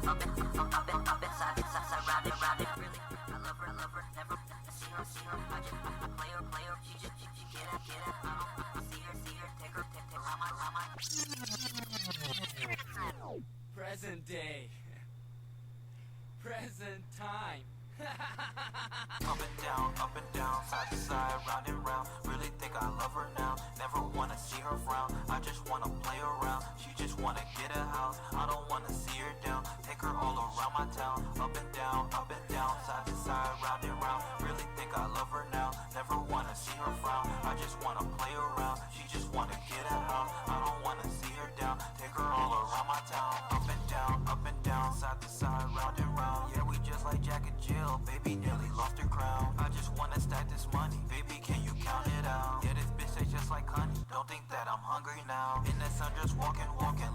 Up inside, round and round and really. I love her, never see her. I just play her. She get it. See her, take her, Present day. Present time. Up and down, side to side, round and round. Really think I love her now. Never wanna see her frown. I just wanna play around. She just wanna get a house. I don't wanna see her down. Take her all around my town. Up and down, side to side, round and round. Really think I love her now. Never wanna see her frown. I just wanna play around. She just wanna get a house. I don't wanna see her down. Take her all around my town. Up and down, side to side, round and round. Yeah, we just like Jack and Jill. Baby nearly lost her crown. I just wanna stack this money. Baby, can you count it out? Yeah, this bitch tastes just like honey. Don't think that I'm hungry now. In the sun, just walking.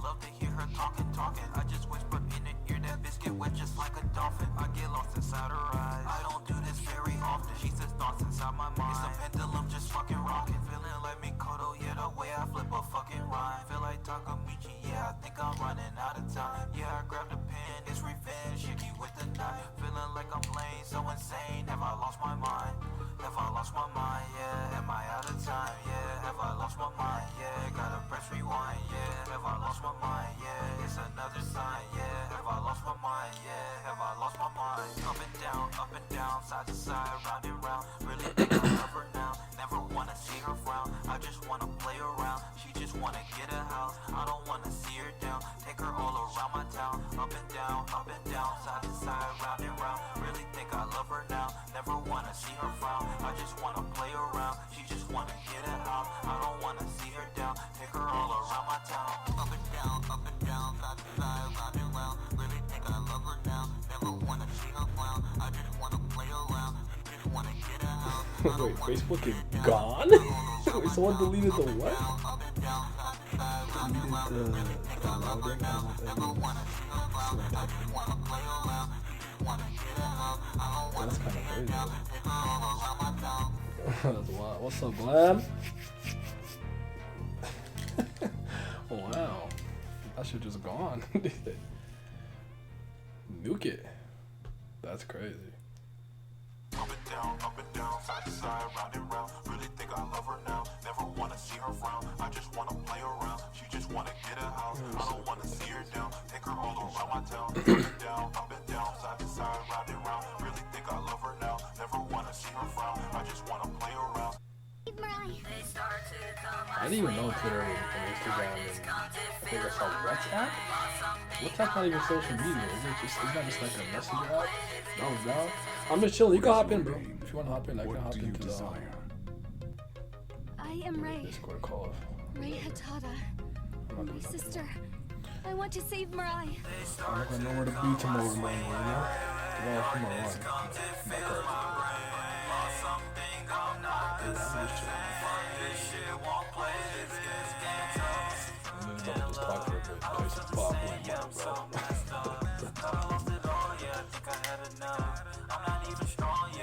Love to hear her talking. I just whisper in her ear, that biscuit wet just like a dolphin. I get lost inside her eyes. I don't do this very often. She says thoughts inside my mind. It's a pendulum just fucking rocking. Feeling like Mikoto, yeah, the way I flip a fucking rhyme. Feel like Takamichi, yeah, I think I'm running out of time. Yeah, I grabbed a pen, it's revenge, Shiggy with the knife. Feeling like I'm playing so insane. Have I lost my mind? Yeah, am I out of time? Yeah, have I lost my mind? Yeah, gotta press rewind. Yeah, have I lost my mind? Yeah, it's another sign. Yeah, have I lost my mind? Yeah, have I lost my mind? Up and down, side to side, round and round. Really think I love her now. Never wanna see her frown. I just wanna play around. She just wanna get a house. I don't wanna see her down. Take her all around my town. Up and down, side to side, round and round. Really think I love her now. Never wanna see her frown. I just wanna play around. She just wanna get a house. I don't wanna see her down. Take her all around my town. Up and down, side to side, round and round. Really think I love her now. Never wanna see her frown. I just wanna play around. She just wanna get a house. Wait, Facebook is gone? Wait, someone deleted the what? That's kind of crazy. That's wild. What's up, Glam? Wow. That shit just gone. Nuke it. That's crazy. Up and down, side to side, round and round. Really think I love her now. Never wanna see her frown. I just wanna play around. She just wanna get a house. I don't wanna see her down. Take her all around my town. Up and down, side to side, round and round. Really think I love her now. Never wanna see her frown. I just wanna play around. I didn't even know Twitter and Instagram and I think I saw WhatsApp. WhatsApp not even social media. Isn't that just like a messenger app? No. I'm just chilling. You can hop in, bro. If you want to hop in, I can hop into the I am Ray. Discord call. Ray Hatada. My sister. I want to save Mirai. I'm not gonna know where to be tomorrow morning, you know? Well, come on. Just talk for a bit. Play some pop,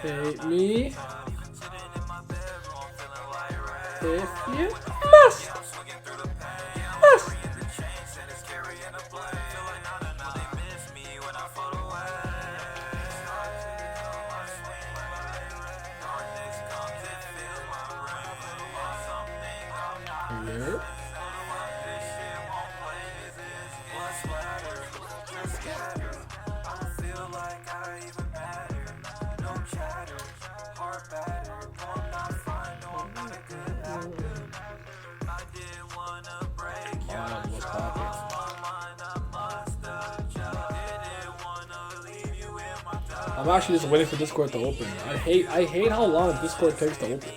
hate me if you must. Yeah. I'm actually just waiting for Discord to open. I hate how long Discord takes to open.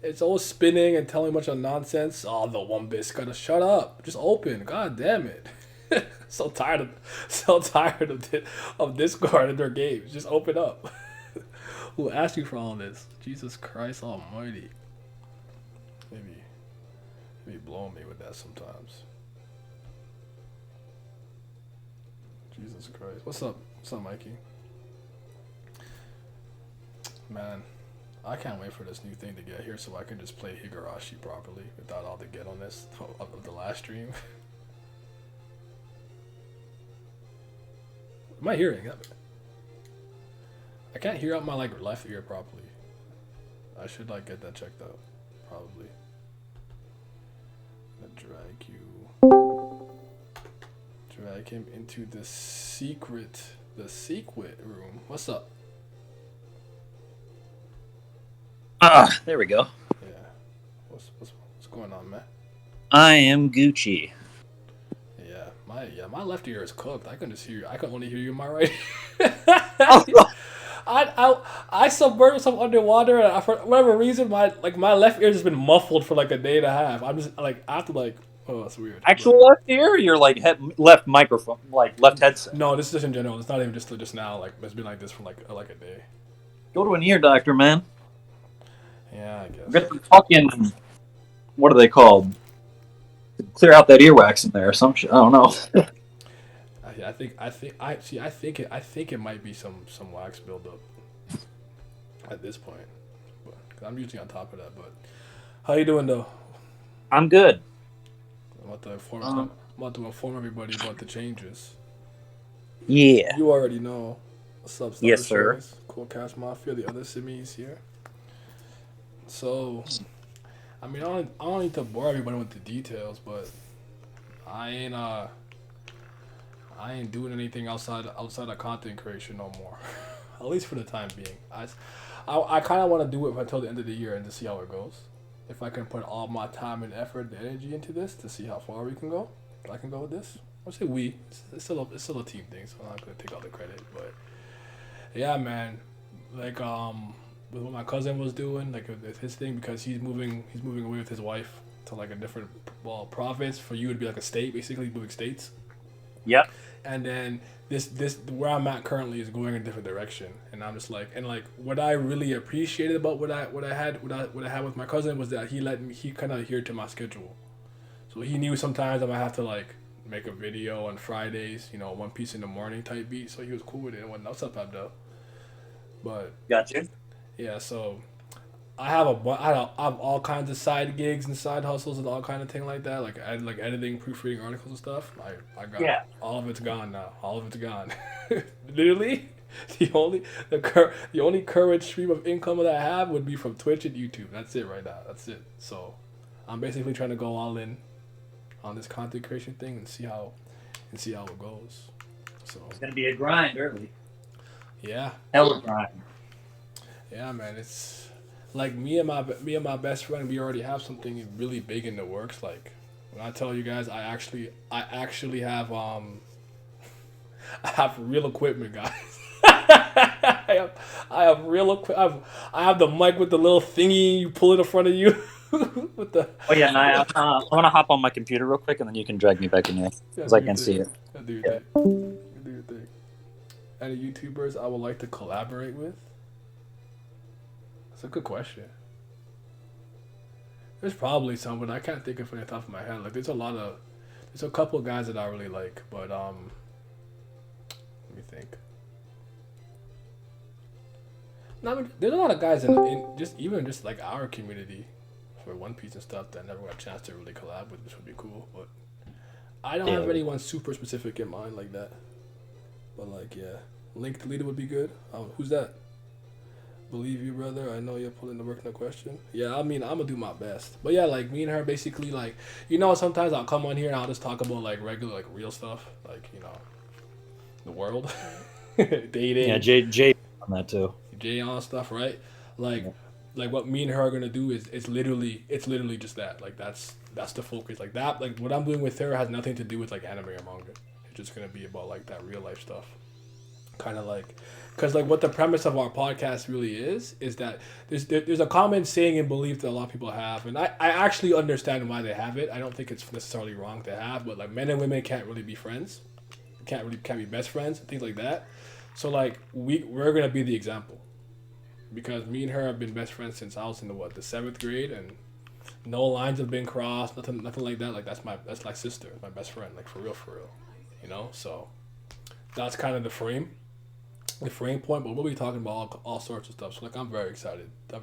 It's always spinning and telling a bunch of nonsense. Oh, the one bit's gotta shut up. Just open. God damn it. so tired of Discord and their games. Just open up. Who asked you for all this? Jesus Christ Almighty. Maybe blowing me with that sometimes. Jesus Christ. What's up? What's up, Mikey? Man, I can't wait for this new thing to get here so I can just play Higurashi properly without all the ghetto-ness of the last stream. Am I hearing that? I can't hear out my like left ear properly. I should like get that checked out, probably. I'm gonna drag him into the secret room. What's up? There we go. Yeah. What's going on, man? I am Gucci. My left ear is cooked. I can just hear. I can only hear you in my right. I submerged myself underwater, and for whatever reason, my left ear has been muffled for like a day and a half. I'm just like I have to like. Oh, that's weird. Actual left ear? Or your like left microphone, like left headset? No, this is just in general. It's not even just now. Like it's been like this for like a day. Go to an ear doctor, man. Yeah, I guess. Get the fucking, what are they called? Clear out that earwax in there or some shit. I don't know. I think it might be some wax buildup at this point. But, 'cause I'm usually on top of that. But how you doing though? I'm good. I'm about to inform everybody about the changes. Yeah. You already know. What's up, Yes, sir. Cool Cash Mafia, the other Simmys here. So, I mean, I don't need to bore everybody with the details, but I ain't doing anything outside of content creation no more. At least for the time being. I kind of want to do it until the end of the year and to see how it goes. If I can put all my time and effort and energy into this to see how far we can go, I can go with this. I'll say we. It's still a team thing, so I'm not gonna take all the credit. But yeah, man, like with what my cousin was doing, like with his thing, because he's moving away with his wife to like a different province. For you, it'd be like a state, basically moving states. Yep. And then this where I'm at currently is going in a different direction, and I'm just like, and like what I really appreciated about what I had with my cousin was that he kind of adhered to my schedule, so he knew sometimes I might have to like make a video on Fridays, One Piece in the morning type beat, so he was cool with it and whatnot. What's up, Abdel? But Gotcha. yeah, so I have all kinds of side gigs and side hustles and all kind of thing like that, like editing, proofreading articles and stuff. I got all of it's gone now. All of it's gone. Literally, the only current stream of income that I have would be from Twitch and YouTube. That's it right now. That's it. So I'm basically trying to go all in on this content creation thing and see how it goes. So It's gonna be a grind early. yeah. Hell of a grind. Yeah, man, it's like me and my best friend. We already have something really big in the works. Like when I tell you guys, I actually have I have real equipment, guys. I have real equipment. I have the mic with the little thingy you pull it in front of you. With the Oh yeah, and I want to hop on my computer real quick, and then you can drag me back in here because I can see it. Do your thing. Do your thing. Any YouTubers I would like to collaborate with? That's a good question. There's probably some, but I can't think of any off the top of my head. Like, there's a couple of guys that I really like, but let me think. No, I mean, there's a lot of guys in just like our community for One Piece and stuff that I never got a chance to really collab with, which would be cool. But I don't have anyone super specific in mind like that. But like, yeah, Link Deleted would be good. Who's that? Believe you, brother. I know you're pulling the work, no question. Yeah, I mean, I'm gonna do my best. But yeah, like me and her, basically, like, sometimes I'll come on here and I'll just talk about like regular, like real stuff, like the world, dating. Yeah, Jay on that too. Jay on stuff, right? Like what me and her are gonna do is it's literally just that. Like that's the focus. Like that. Like what I'm doing with her has nothing to do with like anime or manga. It's just gonna be about like that real life stuff. Kind of like, because like what the premise of our podcast really is that there's a common saying and belief that a lot of people have, and I actually understand why they have it. I don't think it's necessarily wrong to have, but like men and women can't really be friends, can't be best friends, things like that. So like we're gonna be the example, because me and her have been best friends since I was in the 7th grade, and no lines have been crossed, nothing like that. Like that's like sister, my best friend, like for real, So that's kind of the frame point, but we'll be talking about all sorts of stuff. So like I'm very excited. We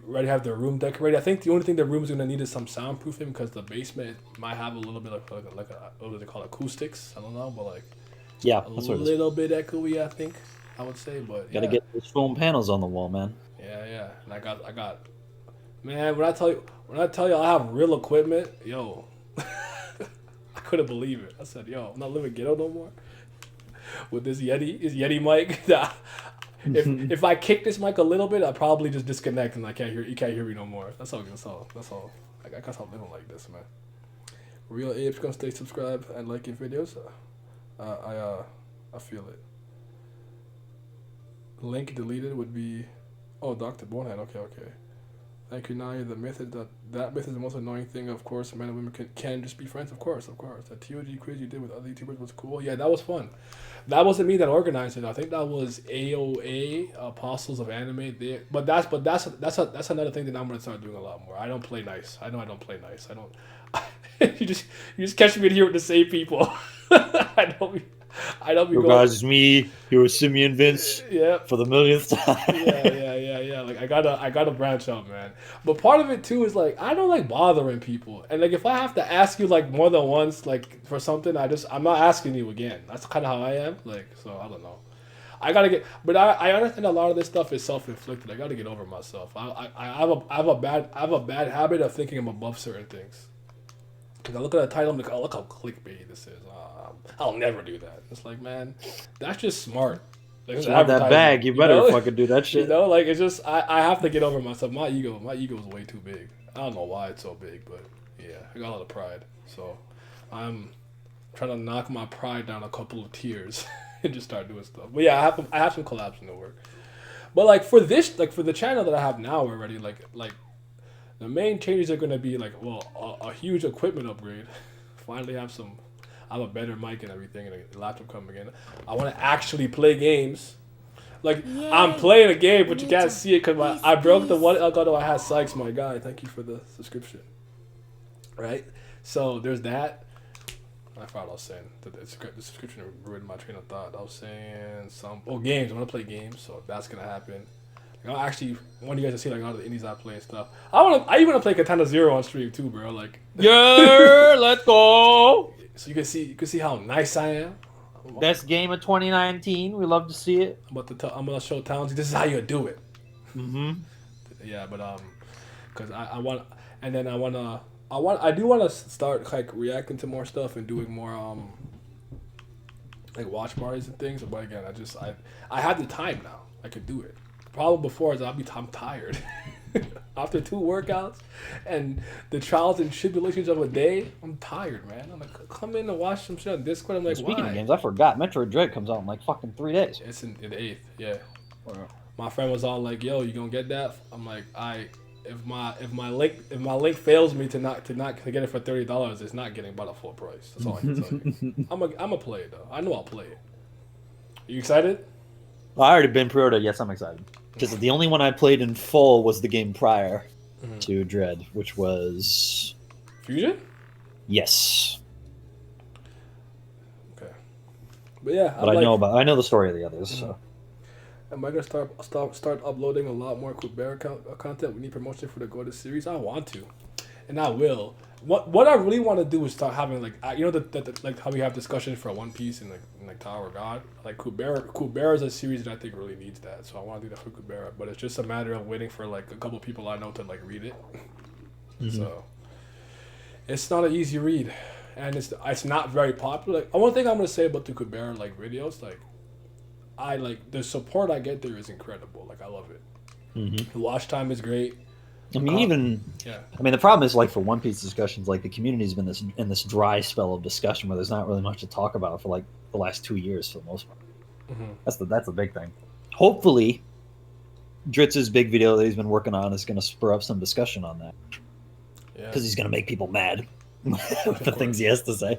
already have the room decorated. I think the only thing the room is gonna need is some soundproofing, because the basement might have a little bit of like what do they call it, acoustics. I don't know, but like Yeah, A that's what it is. little bit echoey, I think. I would say, but Gotta yeah. get those foam panels on the wall, man. Yeah. And I got. Man, when I tell you I have real equipment, yo, I couldn't believe it. I said, yo, I'm not living ghetto no more. With this Yeti mic, if I kick this mic a little bit, I probably just disconnect and you can't hear me no more. That's all. I guess I'm living like this, man. Real Abe's gonna stay subscribed and liking videos. I feel it. Link deleted would be, oh, Dr. Bonehead. Okay. Thank you, Naya. The myth is that myth is the most annoying thing. Of course, men and women can just be friends. Of course. The TOG quiz you did with other YouTubers was cool. Yeah, that was fun. That wasn't me that organized it. I think that was AOA, Apostles of Anime. But that's another thing that I'm gonna start doing a lot more. I don't play nice. I know I don't play nice. I don't. you just catch me in here with the same people. I don't be Yo, going. guys, it's me, your Simeon Vince, Yeah. for the millionth time. Yeah. Like I gotta branch out, man. But part of it too is like I don't like bothering people, and like if I have to ask you like more than once, like for something, I'm not asking you again. That's kind of how I am. Like so, I don't know. I gotta get, but I understand a lot of this stuff is self-inflicted. I gotta get over myself. I have a bad habit of thinking I'm above certain things. Cause I look at the title, I'm like, oh, look how clickbaity this is. I'll never do that. It's like, man, that's just smart. Like, If you want that bag, you better fucking do that shit. You know, like it's just I have to get over myself. My ego is way too big. I don't know why it's so big, but yeah, I got a lot of pride. So I'm trying to knock my pride down a couple of tiers and just start doing stuff. But yeah, I have some collabs in the work. But like for the channel that I have now already, like the main changes are gonna be like, well, a huge equipment upgrade. Finally have a better mic and everything, and a laptop coming in. I want to actually play games. Like, Yay. I'm playing a game, but you Me can't too. see it because I broke the one Elgato I had. Sykes, my guy. Thank you for the subscription. Right? So, there's that. I forgot what I was saying. The subscription ruined my train of thought. I was saying games. I want to play games, so that's going to happen. Like, I actually want you guys to see like all the indies I play and stuff. I even want to play Katana Zero on stream too, bro. Like, Yeah, let's go. so you can see how nice I am. Best game of 2019. We love to see it. I'm gonna show Townsy this is how you do it. Mm-hmm. Yeah, but because I do want to start like reacting to more stuff and doing more like watch parties and things. But again, I have the time now. I could do it. The problem before is I'm tired. After 2 workouts and the trials and tribulations of a day, I'm tired, man. I'm like, come in and watch some shit on Discord. I'm like, Speaking why? of games, I forgot. Metroid Dread comes out in like fucking 3 days. It's in the 8th, yeah. My friend was all like, "Yo, you gonna get that?" I'm like, if my link fails me to get it for $30, it's not getting by the full price. That's all I can tell you. I'm a play it though. I know I'll play it. Are you excited? I already been pre-ordered. Yes, I'm excited. Because the only one I played in full was the game prior to Dread, which was Fusion. yes. Okay. But yeah, But I know the story of the others. So Am I gonna start uploading a lot more Kubera content? We need promotion for the Go to series. I want to, and I will. What I really want to do is start having like like how we have discussions for One Piece and like Tower of God. Like Kubera is a series that I think really needs that. So I want to do that for Kubera, but it's just a matter of waiting for like a couple people I know to like read it. Mm-hmm. So it's not an easy read, and it's not very popular. Like, one thing I'm gonna say about the Kubera like videos, like. I like the support I get there is incredible. Like I love it. Mm-hmm. The watch time is great. I mean, the problem is like for One Piece discussions, like the community's been in this dry spell of discussion where there's not really much to talk about for like the last 2 years for the most part. Mm-hmm. That's the big thing. Hopefully, Dritz's big video that he's been working on is going to spur up some discussion on that. Yeah, because he's going to make people mad with the things he has to say.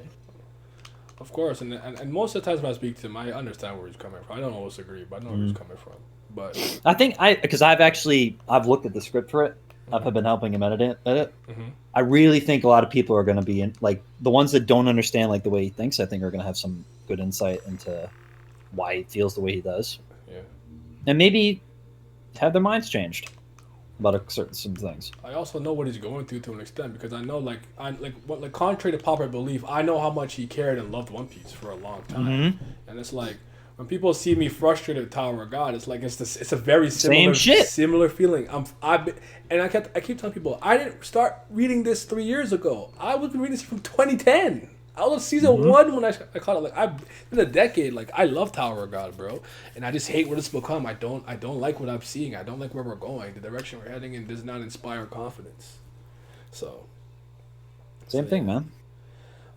Of course, and most of the times when I speak to him, I understand where he's coming from. I don't always agree, but I know where he's coming from. But I think because I've looked at the script for it. I've been helping him edit it. Mm-hmm. I really think a lot of people are going to be in, like the ones that don't understand like the way he thinks. I think are going to have some good insight into why he feels the way he does. Yeah, and maybe have their minds changed. about certain things. I also know what he's going through to an extent because I know, contrary to popular belief, I know how much he cared and loved One Piece for a long time, and it's like when people see me frustrated with Tower of God, it's like it's a very similar feeling. I keep telling people I didn't start reading this 3 years ago. I was reading this from 2010. I was on season 1 when I caught it. Like I've been a decade. Like I love Tower of God, bro, and I just hate what it's become. I don't like what I'm seeing. I don't like where we're going. The direction we're heading in does not inspire confidence. So, Same thing, man.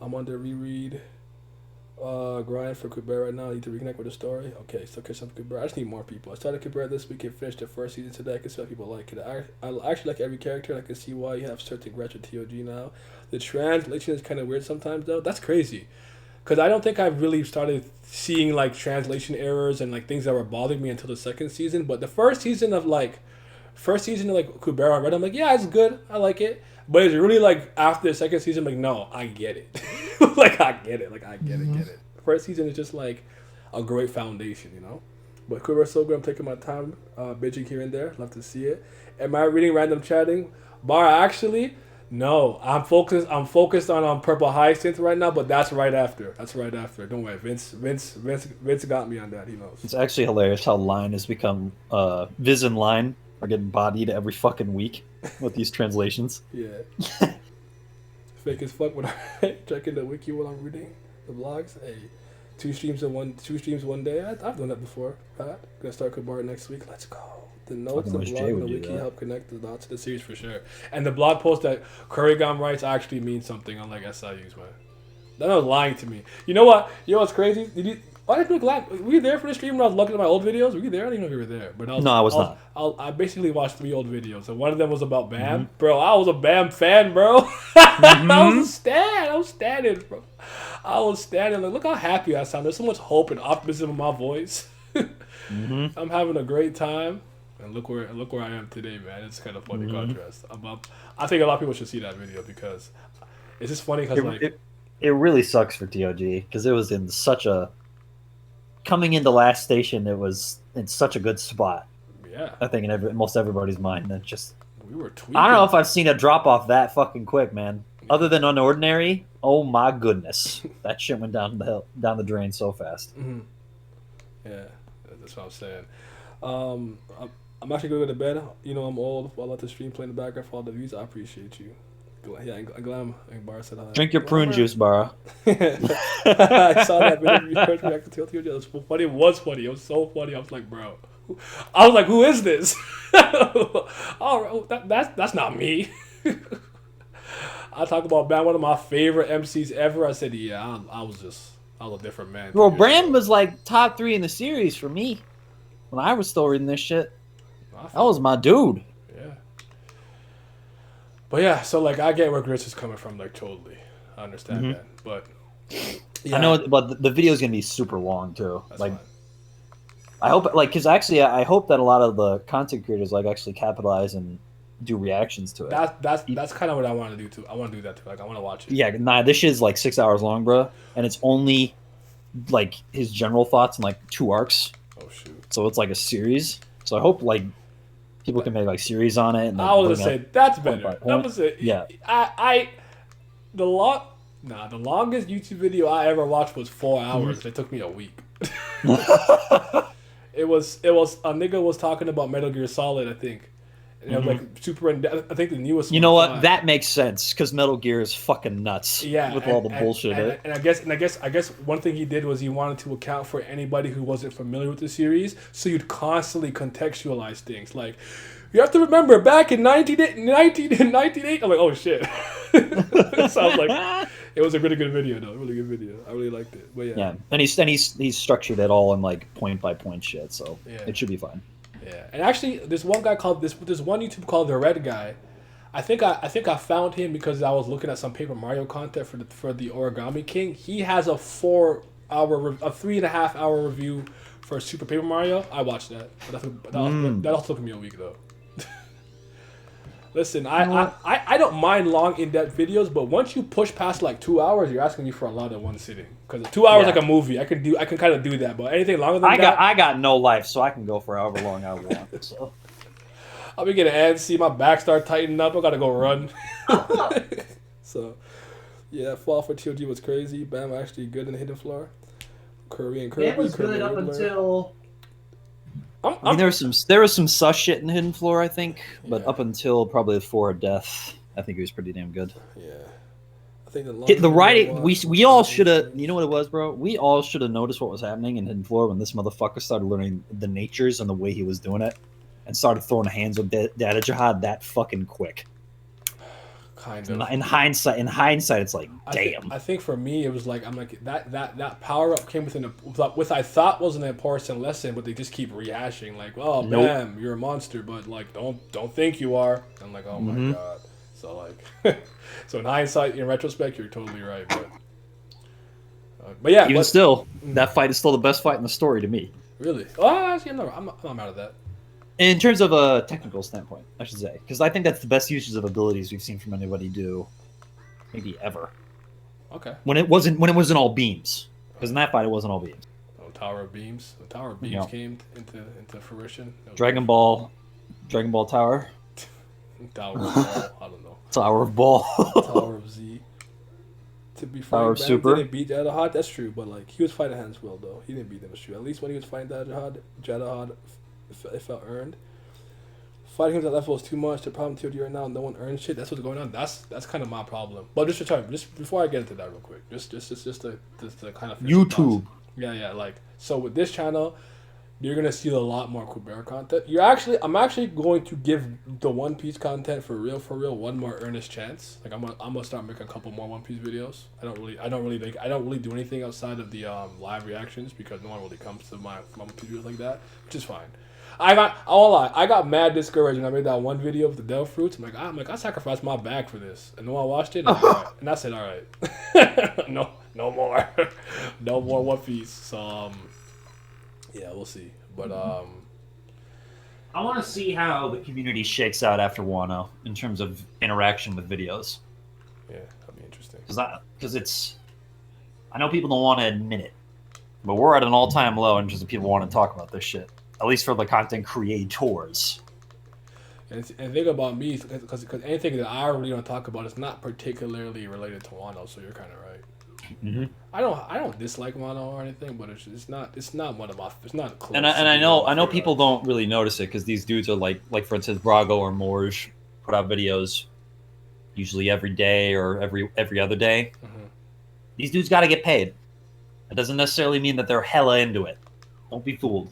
I'm on the reread. Grind for Kubera right now. I need to reconnect with the story. Okay, so catch up with Kubera. I just need more people. I started Kubera this week and finished the first season today. I can see why people like it. I actually like every character, and I can see why you have certain grudge with TOG now. The translation is kind of weird sometimes, though. That's crazy. Because I don't think I've really started seeing, like, translation errors and, like, things that were bothering me until the second season. But the first season of Kubera I read, I'm like, yeah, it's good. I like it. But it's really, like, after the second season, I'm like, no, I get it. I get it. First season is just, like, a great foundation, you know? But Kubera's so good. I'm taking my time, binging here and there. Love to see it. Am I reading random chatting? Actually... No, I'm focused on Purple Hyacinth right now, but that's right after. Don't worry, Vince got me on that. He knows. It's actually hilarious how Line has become Viz and Line are getting bodied every fucking week with these translations. Yeah. Fake as fuck when I checking the wiki while I'm reading the blogs. Hey, two streams one day. I've done that before. Pat, gonna start Kabar next week. Let's go. The notes, the blog, and the wiki help connect the dots to the series for sure. And the blog post that Kurigam writes actually means something, unlike SIU's, man. That was lying to me. You know what? You know what's crazy? Why did you laugh? Were you there for the stream when I was looking at my old videos? Were you there? I didn't know you were there. But I was not. I basically watched 3 old videos, and one of them was about Bam. Mm-hmm. Bro, I was a Bam fan, bro. I was a stan. I was standing, bro. Like, look how happy I sound. There's so much hope and optimism in my voice. I'm having a great time. And look where I am today, man. It's kind of funny contrast. I think a lot of people should see that video because it's just funny because it really sucks for TOG because it was in such a coming into Last Station. It was in such a good spot. Yeah, I think in most everybody's mind. That just we were tweaking. I don't know if I've seen a drop off that fucking quick, man. Other than Unordinary, oh my goodness, that shit went down the drain so fast. Mm-hmm. Yeah, that's what I'm saying. I'm actually going to go to bed. You know, I'm old. I'll let the stream play in the background for all the views. I appreciate you. Yeah, I'm glad Barra said that. Drink your prune juice, Barra. I saw that video. You first reacted to it. It was funny. It was funny. It was so funny. I was like, bro. I was like, who is this? Oh, that's not me. I talk about Bam, one of my favorite MCs ever. I said, yeah, I was a different man. Bro, Bram was like top 3 in the series for me when I was still reading this shit. That was my dude. Yeah. But yeah, so like I get where Grits is coming from, like totally. I understand that. But yeah. I know, but the video is gonna be super long too. That's like, fine. I hope, like, because actually, I hope that a lot of the content creators like actually capitalize and do reactions to it. That's kind of what I want to do too. I want to do that too. Like I want to watch it. Yeah, nah, this shit's like 6 hours long, bro, and it's only like his general thoughts and like 2 arcs. Oh shoot! So it's like a series. So I hope like people can make like series on it. And I was gonna say that's better. That was it. Yeah. The longest YouTube video I ever watched was 4 hours. It took me a week. It was a nigga was talking about Metal Gear Solid, I think. And it was like super in depth. I think the newest. You know what? That makes sense because Metal Gear is fucking nuts. Yeah, with all the bullshit. And I guess one thing he did was he wanted to account for anybody who wasn't familiar with the series, so you'd constantly contextualize things. Like, you have to remember back in 1998. I'm like, oh shit. So I was like, it was a really good video though. Really good video. I really liked it. But yeah. And he's structured it all in like point by point shit, so it should be fine. Yeah, and actually, there's one guy called there's one YouTube called The Red Guy. I think I found him because I was looking at some Paper Mario content for the Origami King. He has a 3.5 hour review for Super Paper Mario. I watched that. That also took me a week though. Listen, I don't mind long in-depth videos, but once you push past like 2 hours, you're asking me for a lot in one sitting. Because 2 hours like a movie, I can kind of do that. But anything longer than I got no life, so I can go for however long I want. So I'll be getting antsy. My back start tightening up. I gotta go run. So, yeah, fall for TOG was crazy. Bam actually good in the hidden floor. Curry and Kirby. Bam was Kirby good up Riddler. until. I'm, I mean, there was some sus shit in Hidden Floor, I think, but Yeah. up until probably the Four of Death, I think he was pretty damn good. yeah. I think The writing, we all should have. You You know what it was, bro? We all should have noticed what was happening in Hidden Floor when this motherfucker started learning the natures and the way he was doing it, and started throwing hands with Data Jihad that fucking quick. kind of. In hindsight, it's like, damn. I think for me, it was like I'm like that power up came with I thought was an important lesson, but they just keep rehashing like, oh Nope. bam, you're a monster, but like don't think you are. I'm like, oh my god. So like, so in hindsight, in retrospect, you're totally right, but yeah, Even still, that fight is still the best fight in the story to me. really. Oh, actually, I'm not mad at that. In terms of a technical standpoint, I should say, because I think that's the best uses of abilities we've seen from anybody do, maybe ever. Okay. When it wasn't all beams, because in that fight it wasn't all beams. Oh, Tower of Beams. The Tower of Beams Yeah. came into fruition. That was Dragon Ball Tower, Tower of Ball. I don't know. Tower of Ball. Tower of Z. To be Tower frank, of Bam Super. didn't beat Jadahad. That's true, but like he was fighting Hans Will though. He didn't beat him. It's true. At least when he was fighting Jadahad, it felt earned. Fighting him at that level was too much. The problem TOD right now, no one earns shit. That's what's going on. That's kind of my problem. But just before I get into that real quick, just to kind of finish the YouTube. thoughts. Yeah. Like so with this channel, you're gonna see a lot more Kubera content. I'm actually going to give the One Piece content for real one more earnest chance. Like I'm gonna start making a couple more One Piece videos. I don't really do anything outside of the live reactions because no one really comes to my One Piece videos like that, which is fine. I won't lie, I got mad discouraged when I made that one video of the Devil Fruits. I'm like I sacrificed my bag for this, and no one watched it. And I said, all right, no more, no more One Piece. So yeah, we'll see. But I want to see how the community shakes out after Wano in terms of interaction with videos, yeah, that'll be interesting. because it's. I know people don't want to admit it, but we're at an all-time low in terms of people want to talk about this shit. At least for the content creators. And think about me, because anything that I really don't talk about is not particularly related to Wano. So you're kind of right. Mm-hmm. I don't dislike Wano or anything, but it's not one of my close. And I know people don't really notice it because these dudes are like for instance Brago or Morge put out videos usually every day or every other day. Mm-hmm. These dudes got to get paid. That doesn't necessarily mean that they're hella into it. Don't be fooled.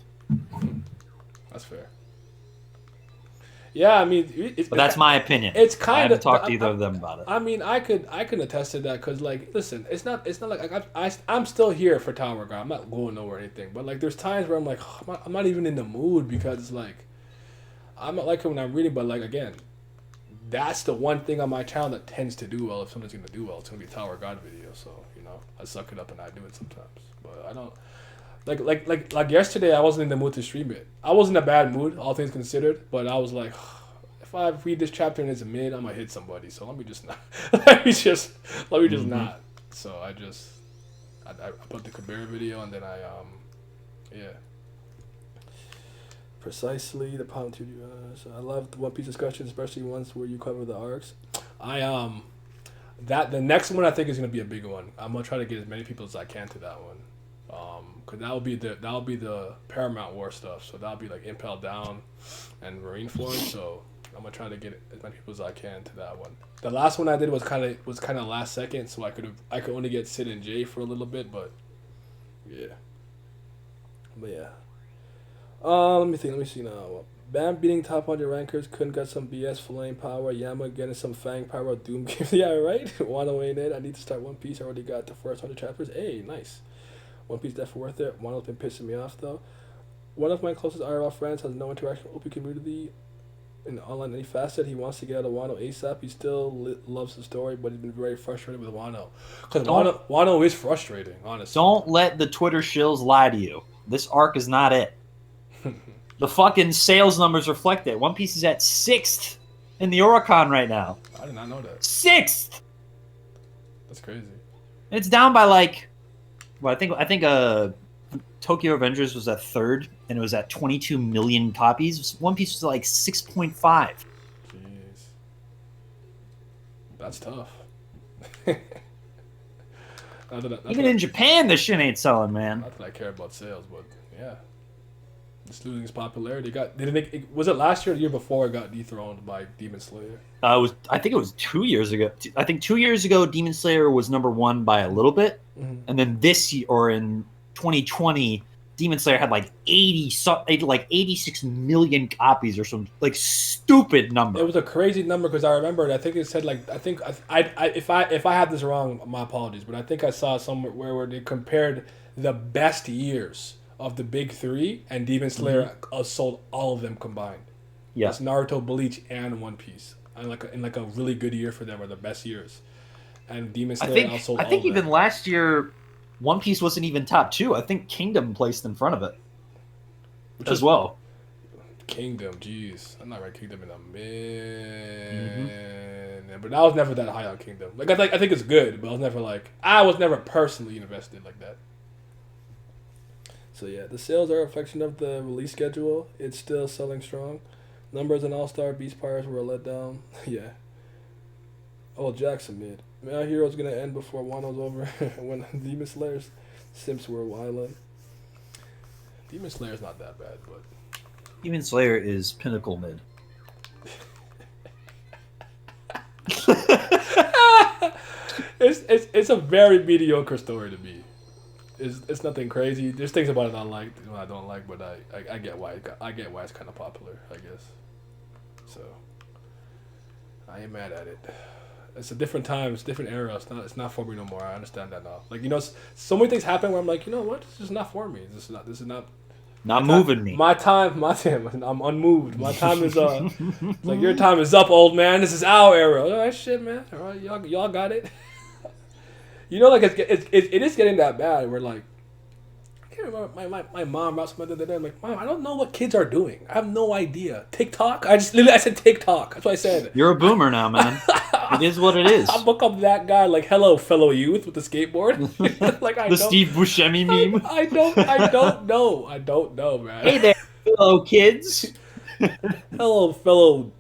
That's fair. Yeah, I mean, But that's my opinion. It's I kind haven't of talked to either of them about it. I mean, I can attest to that because, like, listen, it's not like I'm still here for Tower God. I'm not going nowhere or anything. But like, there's times where I'm like, I'm not even in the mood because it's like, I'm not like it when I'm reading. But like again, that's the one thing on my channel that tends to do well. If someone's gonna do well, it's gonna be a Tower God video. So I suck it up and I do it sometimes. But I don't. Like yesterday, I wasn't in the mood to stream it. I was in a bad mood, all things considered. But I was like, if I read this chapter and it's a mid, I'm gonna hit somebody. So let me just not. let me just not. So I put the Kabera video and then yeah. Precisely the Palm 2D. So I love the One Piece discussion, especially ones where you cover the arcs. The next one I think is gonna be a big one. I'm gonna try to get as many people as I can to that one. Cause that'll be the Paramount War stuff. So that'll be like Impel Down and Marineford. So I'm gonna try to get as many people as I can to that one. The last one I did was kind of last second, so I could only get Sid and Jay for a little bit, but yeah. Let me think. Let me see now. Bam beating top 100 rankers. Couldn't get some BS flame power. Yama getting some Fang power. Doom gift. Yeah, right. Wano ain't it. I need to start One Piece. I already got the first 100 chapters. Hey, nice. One Piece definitely worth it. Wano's been pissing me off though. One of my closest IRL friends has no interaction with OP community in online any facet. He wants to get out of Wano ASAP. He still loves the story, but he's been very frustrated with Wano. Because Wano is frustrating, honestly. Don't let the Twitter shills lie to you. This arc is not it. The fucking sales numbers reflect it. One Piece is at 6th in the Oricon right now. I did not know that. 6th! That's crazy. And it's down by like... Well, I think Tokyo Avengers was at third, and it was at 22 million copies. One Piece was like 6.5. Jeez. That's tough. Even in Japan, this shit ain't selling, man. Not that I care about sales, but yeah. It's losing its popularity. Was it last year or the year before it got dethroned by Demon Slayer? I think it was 2 years ago. I think 2 years ago, Demon Slayer was number one by a little bit, and then this year, or in 2020, Demon Slayer had like 86 million copies or some like stupid number. It was a crazy number because I remember it. I think it said like if I have this wrong, my apologies, but I think I saw somewhere where they compared the best years of the big three, and Demon Slayer sold all of them combined. Yeah, it's Naruto, Bleach, and One Piece. And like a really good year for them, or the best years. And Demon Slayer outsold all I think of even them. last year, One Piece wasn't even top 2. I think Kingdom placed in front of it as well. Kingdom, jeez, I'm not right. Kingdom in a minute, but I was never that high on Kingdom. Like I think it's good, but I was never personally invested like that. So yeah, the sales are a reflection of the release schedule. It's still selling strong. Numbers in All-Star Beast Pirates were let down. Yeah. Oh, Jackson mid. My Hero's gonna end before Wano's over when Demon Slayer's simps were wildin'. Demon Slayer's not that bad, but Demon Slayer is pinnacle mid. it's a very mediocre story to me. It's nothing crazy. There's things about it I don't like, but I get why it's kind of popular, I guess. So I ain't mad at it. It's a different time. It's a different era. It's not for me no more. I understand that now. Like, so many things happen where I'm like, you know what? This is not for me. This is not moving me. My time. I'm unmoved. My time is it's like your time is up, old man. This is our era. All right, shit, man. All right, y'all got it. Like it is getting that bad. We're like, I can't remember my mom about something the other day. I'm like, Mom, I don't know what kids are doing. I have no idea. TikTok? I said TikTok. That's what I said. You're a boomer now, man. It is what it is. I look up that guy like, hello, fellow youth with the skateboard. Like the Steve Buscemi meme. I don't know, man. Hey there, fellow kids. Hello, fellow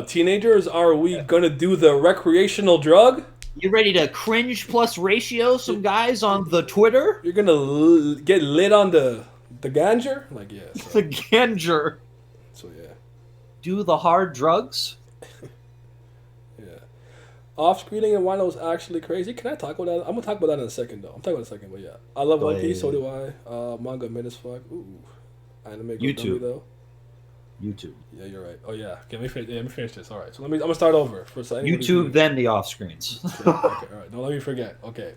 teenagers. Are we gonna do the recreational drug? You ready to cringe plus ratio some guys on the Twitter? You're gonna get lit on the ganja? Like, yeah. So. The ganja. So yeah. Do the hard drugs? Yeah. Off-screening and Wano is actually crazy. Can I talk about that? I'm gonna talk about that in a second, though. I'm talking about it in a second, but yeah. I love One Piece, so do I. Manga mid as fuck. Ooh. Anime YouTube. dummy, though. YouTube. Yeah, you're right. Oh yeah. Okay, let me finish this. All right. So I'm gonna start over for YouTube, then the off screens. Okay. All right. Don't let me forget. Okay.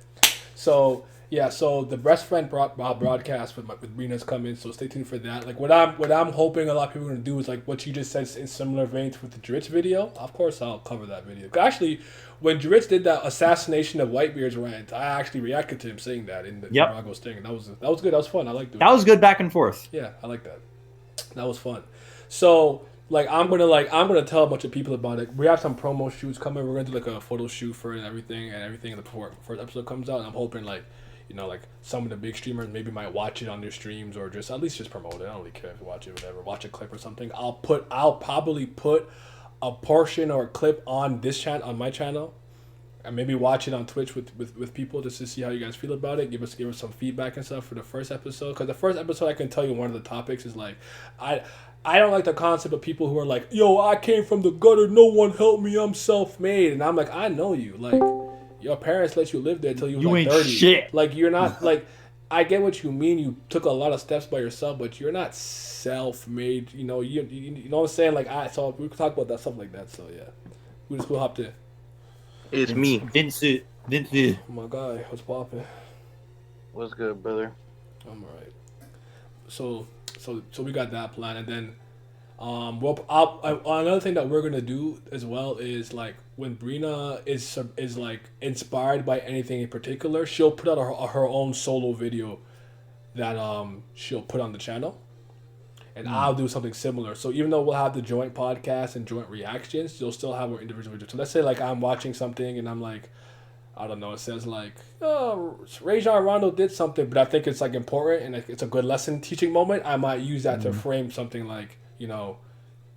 So yeah. So the Best Friend broadcast with Brina's coming. So stay tuned for that. Like what I'm hoping a lot of people are gonna do is like what you just said in similar veins with the Dritz video. Of course, I'll cover that video. Actually, when Dritz did that assassination of Whitebeard's rant, I actually reacted to him saying that in the Drago's thing. That was good. That was fun. I liked doing that. Was good back and forth. Yeah, I like that. That was fun. So I'm gonna tell a bunch of people about it. We have some promo shoots coming. We're gonna do like a photo shoot for it and everything before first episode comes out. And I'm hoping like some of the big streamers maybe might watch it on their streams or just at least just promote it. I don't really care if you watch it, whatever. Watch a clip or something. I'll probably put a portion or a clip on this channel, on my channel, and maybe watch it on Twitch with people just to see how you guys feel about it. Give us some feedback and stuff for the first episode. Because the first episode, I can tell you one of the topics is like I don't like the concept of people who are like, yo, I came from the gutter, no one helped me, I'm self-made. And I'm like, I know you. Like, your parents let you live there till you was like 30. Ain't shit. Like, you're not, like, I get what you mean. You took a lot of steps by yourself, but you're not self-made. You know what I'm saying? Like, so we can talk about that, stuff like that. So, yeah. We'll hop to. It's me. Vince. Oh, my guy, what's poppin'? What's good, brother? I'm alright. So we got that plan, and then another thing that we're gonna do as well is like when Brina is like inspired by anything in particular, she'll put out her own solo video that she'll put on the channel, and I'll do something similar. So even though we'll have the joint podcast and joint reactions, you'll still have our individual videos. So let's say like I'm watching something and I'm like, I don't know. It says like, oh, Rajon Rondo did something, but I think it's like important and it's a good lesson teaching moment. I might use that to frame something like, you know,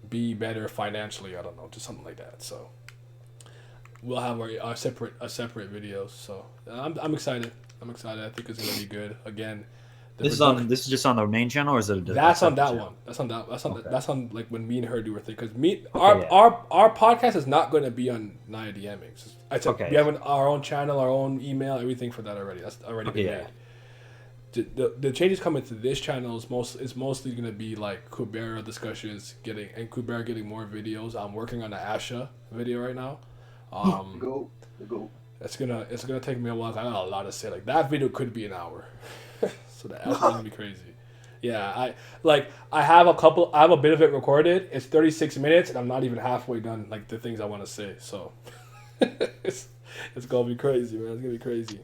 be better financially. I don't know, just something like that. So we'll have our separate videos. So I'm excited. I'm excited. I think it's gonna be good. Again, This is just on the main channel, or is it? That's on that one. That's on like when me and her do her thing. Because our podcast is not going to be on Naya DMing. We have our own channel, our own email, everything for that already. That's already been made. The changes coming to this channel is mostly going to be like Kubera discussions, Kubera getting more videos. I'm working on the Asha video right now. Go. It's gonna take me a while. I got a lot to say. Like that video could be an hour. So the Asha's gonna be crazy. Yeah, I have a bit of it recorded. It's 36 minutes, and I'm not even halfway done. Like the things I want to say. So it's gonna be crazy, man. It's gonna be crazy.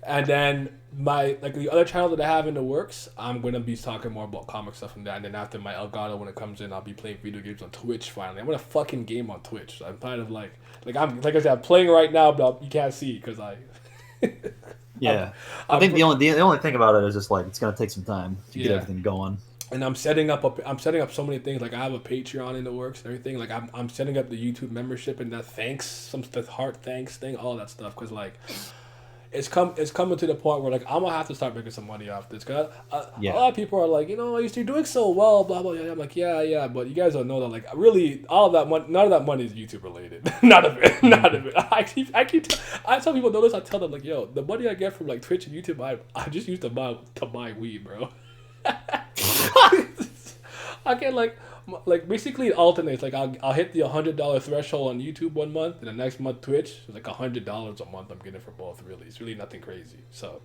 And then the other channel that I have in the works, I'm gonna be talking more about comic stuff and that. And then after my Elgato, when it comes in, I'll be playing video games on Twitch. Finally, I'm gonna fucking game on Twitch. So I'm kind of like I said, I'm playing right now, but you can't see because I. Yeah, I think the only thing about it is just like it's gonna take some time to get everything going. And I'm setting up so many things. Like I have a Patreon in the works and everything. Like I'm setting up the YouTube membership and that the heart thanks thing, all that stuff. Cause like it's coming to the point where like I'm gonna have to start making some money off this. Cause a lot of people are like, you know, you're doing so well, blah blah. I'm like, yeah, but you guys don't know that like really all of that money, none of that money is YouTube related. None of it. I tell people notice. I tell them like, yo, the money I get from like Twitch and YouTube, I just use to buy weed, bro. I get like basically it alternates. Like I'll hit the $100 threshold on YouTube one month, and the next month Twitch. It's like $100 a month I'm getting for both. Really, it's really nothing crazy. So,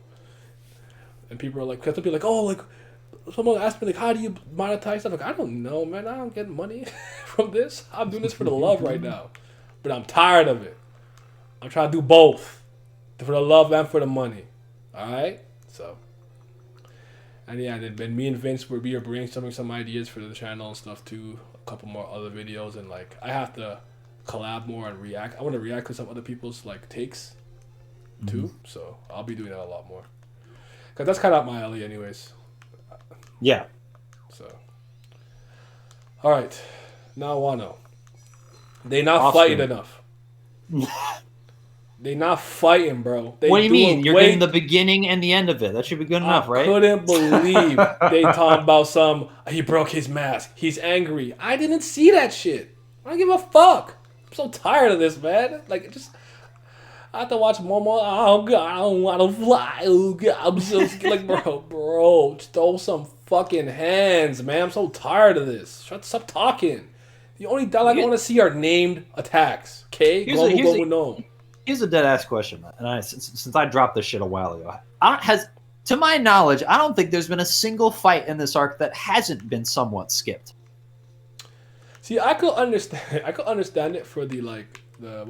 and people are like, cause they'll be like, oh, like someone asked me like, how do you monetize stuff? Like I don't know, man. I don't get money from this. I'm doing this for the love right now, but I'm tired of it. I'm trying to do both, for the love and for the money. All right, so. And yeah, then me and Vince we are brainstorming some ideas for the channel and stuff too. A couple more other videos, and like I have to collab more and react. I want to react to some other people's like takes too. So I'll be doing that a lot more. Cause that's kind of my alley, anyways. Yeah. So. All right, now Wano. They not fighting enough. They not fighting, bro. What do you mean? You're getting the beginning and the end of it. That should be good enough, right? I couldn't believe they talking about he broke his mask. He's angry. I didn't see that shit. I don't give a fuck. I'm so tired of this, man. Like, I have to watch Momo. Oh, God, I don't want to fly. Oh, God, I'm so like, bro, just throw some fucking hands, man. I'm so tired of this. Stop talking. The only dialogue I want to see are named attacks. Okay? Here's a dead ass question, and since I dropped this shit a while ago, to my knowledge, I don't think there's been a single fight in this arc that hasn't been somewhat skipped. See, I could understand it for the the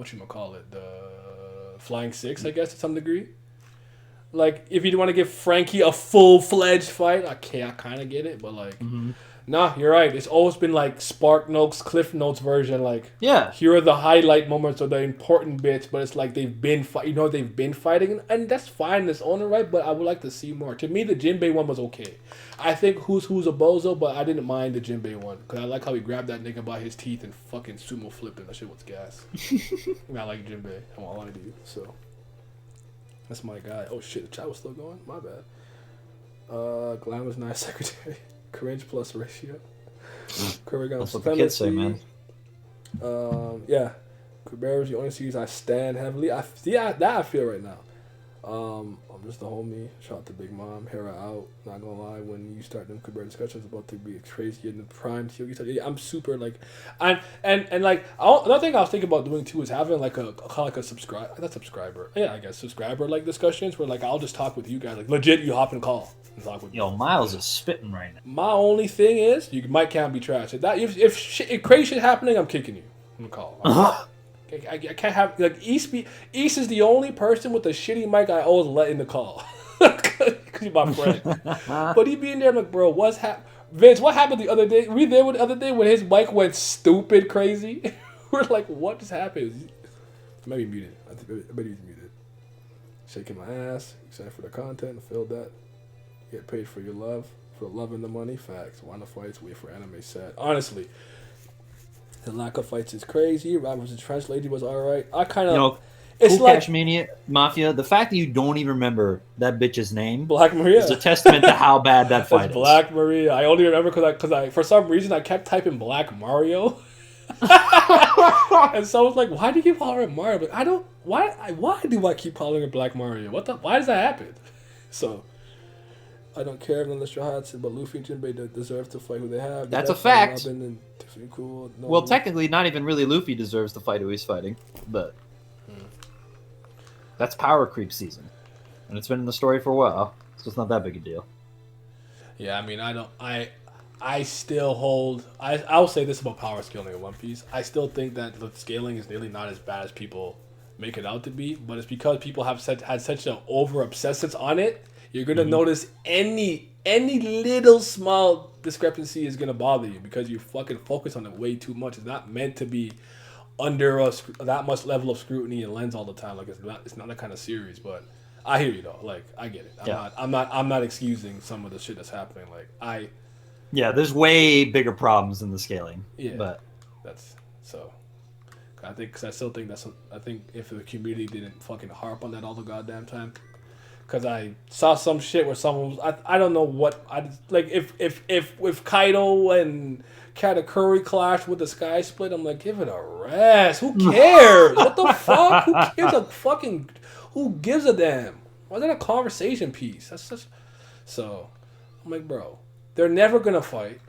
Flying Six, I guess to some degree. Like if you want to give Frankie a full-fledged fight, okay, I kind of get it, but like. Nah, you're right. It's always been like Spark Notes, Cliff Notes version. Like, here are the highlight moments or the important bits. But it's like they've been fighting, and that's fine in its own right. But I would like to see more. To me, the Jinbei one was okay. I think who's a bozo, but I didn't mind the Jinbei one because I like how he grabbed that nigga by his teeth and fucking sumo flipped him. That shit was gas. I like Jinbei. I'm all I do. So that's my guy. Oh shit, the chat was still going. My bad. Glamorous nice secretary. Cringe plus ratio. That's what the kids say, man. Yeah. Kubera is the only series I stand heavily. I feel right now. I'm just a homie. Shout out to Big Mom. Hera out. Not gonna lie, when you start them Kubera discussions about to be crazy in the prime tier, I'm super like, and like another thing I was thinking about doing too is having like a subscriber like discussions where like I'll just talk with you guys like legit. You hop and call. Yo, Miles is spitting right now. My only thing is, can't be trash. If crazy shit happening, I'm kicking you. I'm gonna call. I can't have like East is the only person with a shitty mic I always let in the call because he's my friend. But he be in there like, bro, Vince, what happened the other day? We there the other day when his mic went stupid crazy. We're like, what just happened? Maybe muted. I bet he's muted. shaking my ass, excited for the content, feel that. Get paid for your love, for the love and the money. Facts. Want the fights? Wait for anime set. Honestly, the lack of fights is crazy. Rob vs. Trench Lady was alright. I kind of. You know, it's Cool like Cash Mania, Mafia, the fact that you don't even remember that bitch's name Black Maria. is a testament to how bad that fight That's is. Black Maria. I only remember because I for some reason I kept typing Black Mario. And someone's like, "Why do you keep calling her Mario?" But I don't. Why do I keep calling her Black Mario? Why does that happen? So I don't care if none of the Straw Hats, but Luffy and Jinbei deserve to fight who they have. That's a They fight fact. Robin and Tiffany Cool. No, Well, technically, not even really Luffy deserves the fight who he's fighting, but that's power creep season, and it's been in the story for a while, so it's not that big a deal. Yeah, I mean, I still hold. I'll say this about power scaling in One Piece. I still think that the scaling is nearly not as bad as people make it out to be, but it's because people have had such an over obsessance on it. You're gonna notice any little small discrepancy is gonna bother you because you fucking focus on it way too much. It's not meant to be under that much level of scrutiny and lens all the time. Like it's not that kind of series. But I hear you though. Like I get it. I'm not excusing some of the shit that's happening. Like Yeah, there's way bigger problems than the scaling. Yeah. But that's so. I think if the community didn't fucking harp on that all the goddamn time, because I saw some shit where someone was, I don't know what like if Kaido and Katakuri clash with the Sky Split, I'm like, give it a rest. Who cares? What the fuck? Who gives a damn? Why is that a conversation piece? That's such. So I'm like, bro, they're never gonna fight.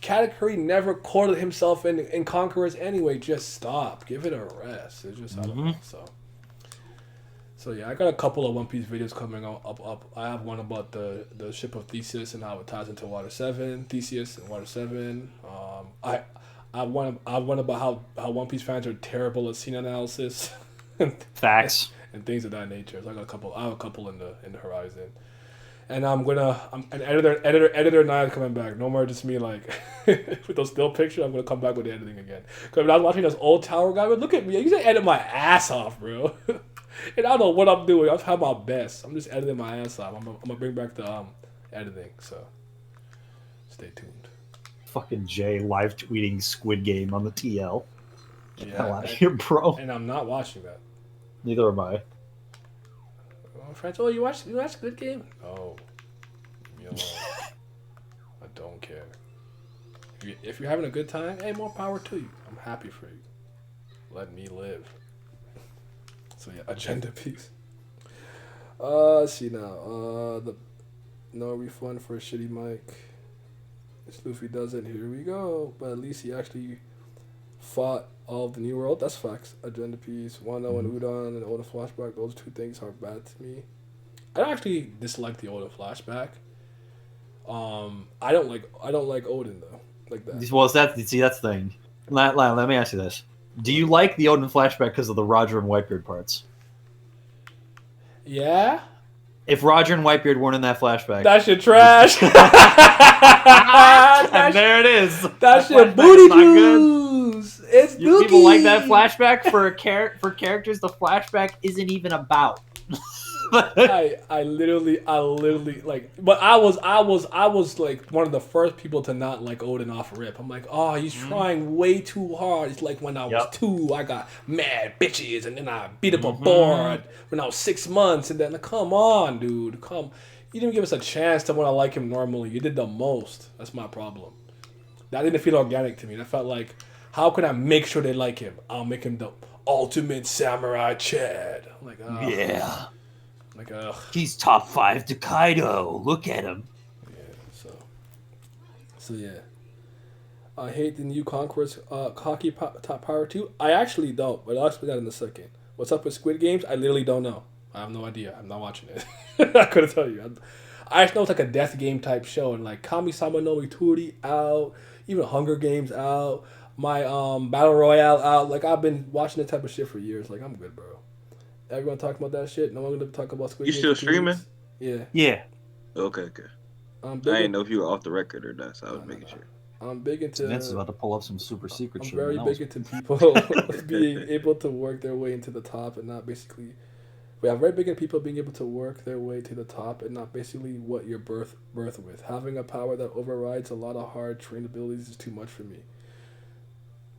Katakuri never courted himself in Conquerors anyway. Just stop. Give it a rest. It's just I don't know. So yeah, I got a couple of One Piece videos coming up. I have one about the ship of Theseus and how it ties into Water 7. Theseus and Water 7. I have one about how One Piece fans are terrible at scene analysis. facts. and things of that nature. So I have a couple in the horizon. And an editor and I are coming back. No more just me like with those still pictures. I'm gonna come back with the editing again. Because when I was watching this old Tower guy, look at me. I used to edit my ass off, bro. And I don't know what I'm doing. I'm trying my best. I'm just editing my ass off. I'm gonna bring back the editing. So stay tuned. Fucking Jay live tweeting Squid Game on the TL. Get the hell out of and, here, bro. and I'm not watching that. Neither am I. Friends, you watch Squid Game? Oh, leave me alone. I don't care. If you're having a good time, hey, more power to you. I'm happy for you. Let me live. So yeah, agenda piece. Let's see now. The no refund for a shitty mic. If Luffy doesn't, here we go. But at least he actually fought all of the New World. That's facts. Agenda piece. Wano and Udon and Oda flashback. Those two things are bad to me. I don't actually dislike the Oda flashback. I don't like Odin though. Like that. Well, that's the thing. Let me ask you this: do you like the Odin flashback because of the Roger and Whitebeard parts? Yeah. If Roger and Whitebeard weren't in that flashback, That shit trash. and there it is. That shit flashback booty is not good. juice. It's You people dookie. like that flashback for characters the flashback isn't even about. I literally like, but I was like one of the first people to not like Odin off rip. I'm like, oh, he's trying way too hard. It's like when I was 2, I got mad bitches, and then I beat up a board when I was 6 months, and then come on, dude, come. You didn't give us a chance to want to like him normally. You did the most. That's my problem. That didn't feel organic to me. That felt like, how can I make sure they like him? I'll make him the ultimate samurai Chad. I'm like, oh. Yeah. Like, ugh. He's top 5 to Kaido. Look at him. Yeah, so yeah. I hate the new Conqueror's hockey top power 2. I actually don't, but I'll explain that in a second. What's up with Squid Games? I literally don't know. I have no idea. I'm not watching it. I couldn't tell you. I just know it's like a death game type show, and like Kami-sama no Mituri out, even Hunger Games out, my Battle Royale out. Like, I've been watching that type of shit for years. Like, I'm good, bro. Everyone talking about that shit. No one gonna talk about Squid You Games. still streaming? Yeah. Yeah. Okay. I I'm didn't know if you were off the record or not, so I was making sure. I'm big into. Vince is about to pull up some super secret I'm shit. very man. big into people being able to work their way into the top and not basically We are very big into people being able to work their way to the top and not basically what you're birth with. Having a power that overrides a lot of hard trained abilities is too much for me.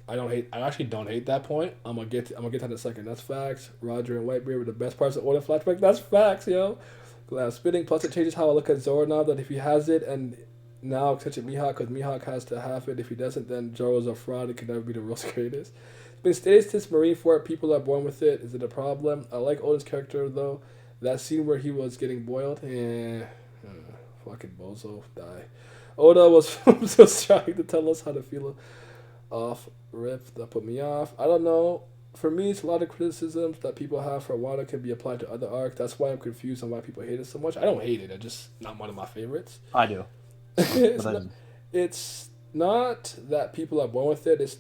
I actually don't hate that point. I'm gonna get to that in a second. That's facts. Roger and Whitebeard were the best parts of Oda flashback. That's facts, yo. Glass spinning. Plus, it changes how I look at Zoro now. That if he has it, and now extension Mihawk, because Mihawk has to have it. If he doesn't, then Zoro's a fraud. It could never be the real greatest. It's been stated since Marineford, people are born with it. Is it a problem? I like Oda's character though. That scene where he was getting boiled, fucking bozo, die. Oda was just trying to tell us how to feel off rip. That put me off. I don't know. For me, it's a lot of criticisms that people have for Wano can be applied to other arcs. That's why I'm confused on why people hate it so much. I don't hate it. It's just not one of my favorites. I do. It's not that people are born with it. It's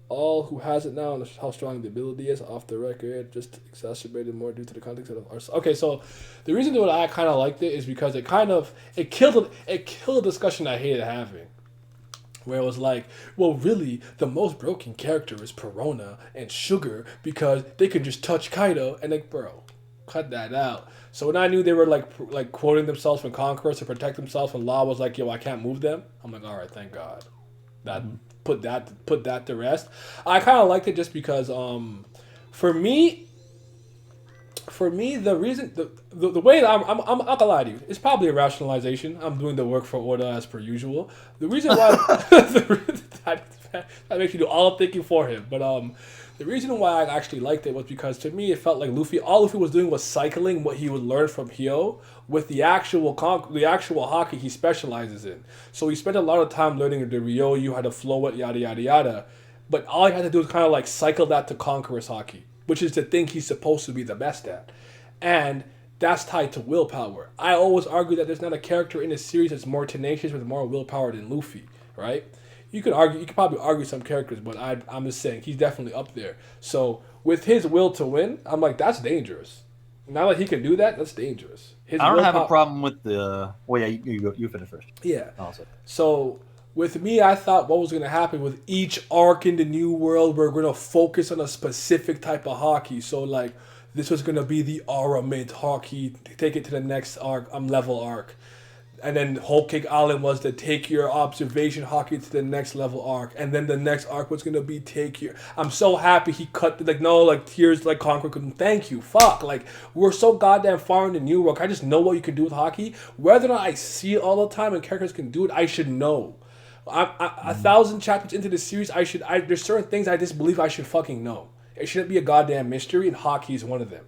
all who has it now and how strong the ability is off the record, just exacerbated more due to the context of our. Okay, so the reason that I kind of liked it is because it killed a discussion I hated having, where it was like, well, really, the most broken character is Perona and Sugar because they can just touch Kaido, and like, bro, cut that out. So when I knew they were like quoting themselves from Conquerors to protect themselves, and Law was like, yo, I can't move them, I'm like, all right, thank God. That put that to rest. I kind of liked it just because for me the reason the way that I'm not gonna lie to you, it's probably a rationalization. I'm doing the work for Oda as per usual. The reason why that makes you do all the thinking for him, but the reason why I actually liked it was because to me it felt like all Luffy was doing was cycling what he would learn from Hyo with the actual hockey he specializes in. So he spent a lot of time learning the Ryoyu, how to flow it, yada yada yada. But all he had to do was kind of like cycle that to Conqueror's hockey, which is the thing he's supposed to be the best at. And that's tied to willpower. I always argue that there's not a character in this series that's more tenacious with more willpower than Luffy, right? You could probably argue some characters, but I'm just saying he's definitely up there. So with his will to win, I'm like, that's dangerous. Now that he can do that, that's dangerous. I don't have a problem with the. Well, yeah, you finish first. Yeah. So with me, I thought what was going to happen with each arc in the New World, we're going to focus on a specific type of hockey. So like this was going to be the Aura Mint hockey, take it to the next arc, level arc. And then Whole Cake Island was the take your observation hockey to the next level arc. And then the next arc was going to be take your... I'm so happy he cut... Tears like Conqueror couldn't... Thank you. Fuck. Like, we're so goddamn far in the New World. I just know what you can do with hockey. Whether or not I see it all the time and characters can do it, I should know. 1,000 chapters into the series, there's certain things I just believe I should fucking know. It shouldn't be a goddamn mystery, and hockey is one of them.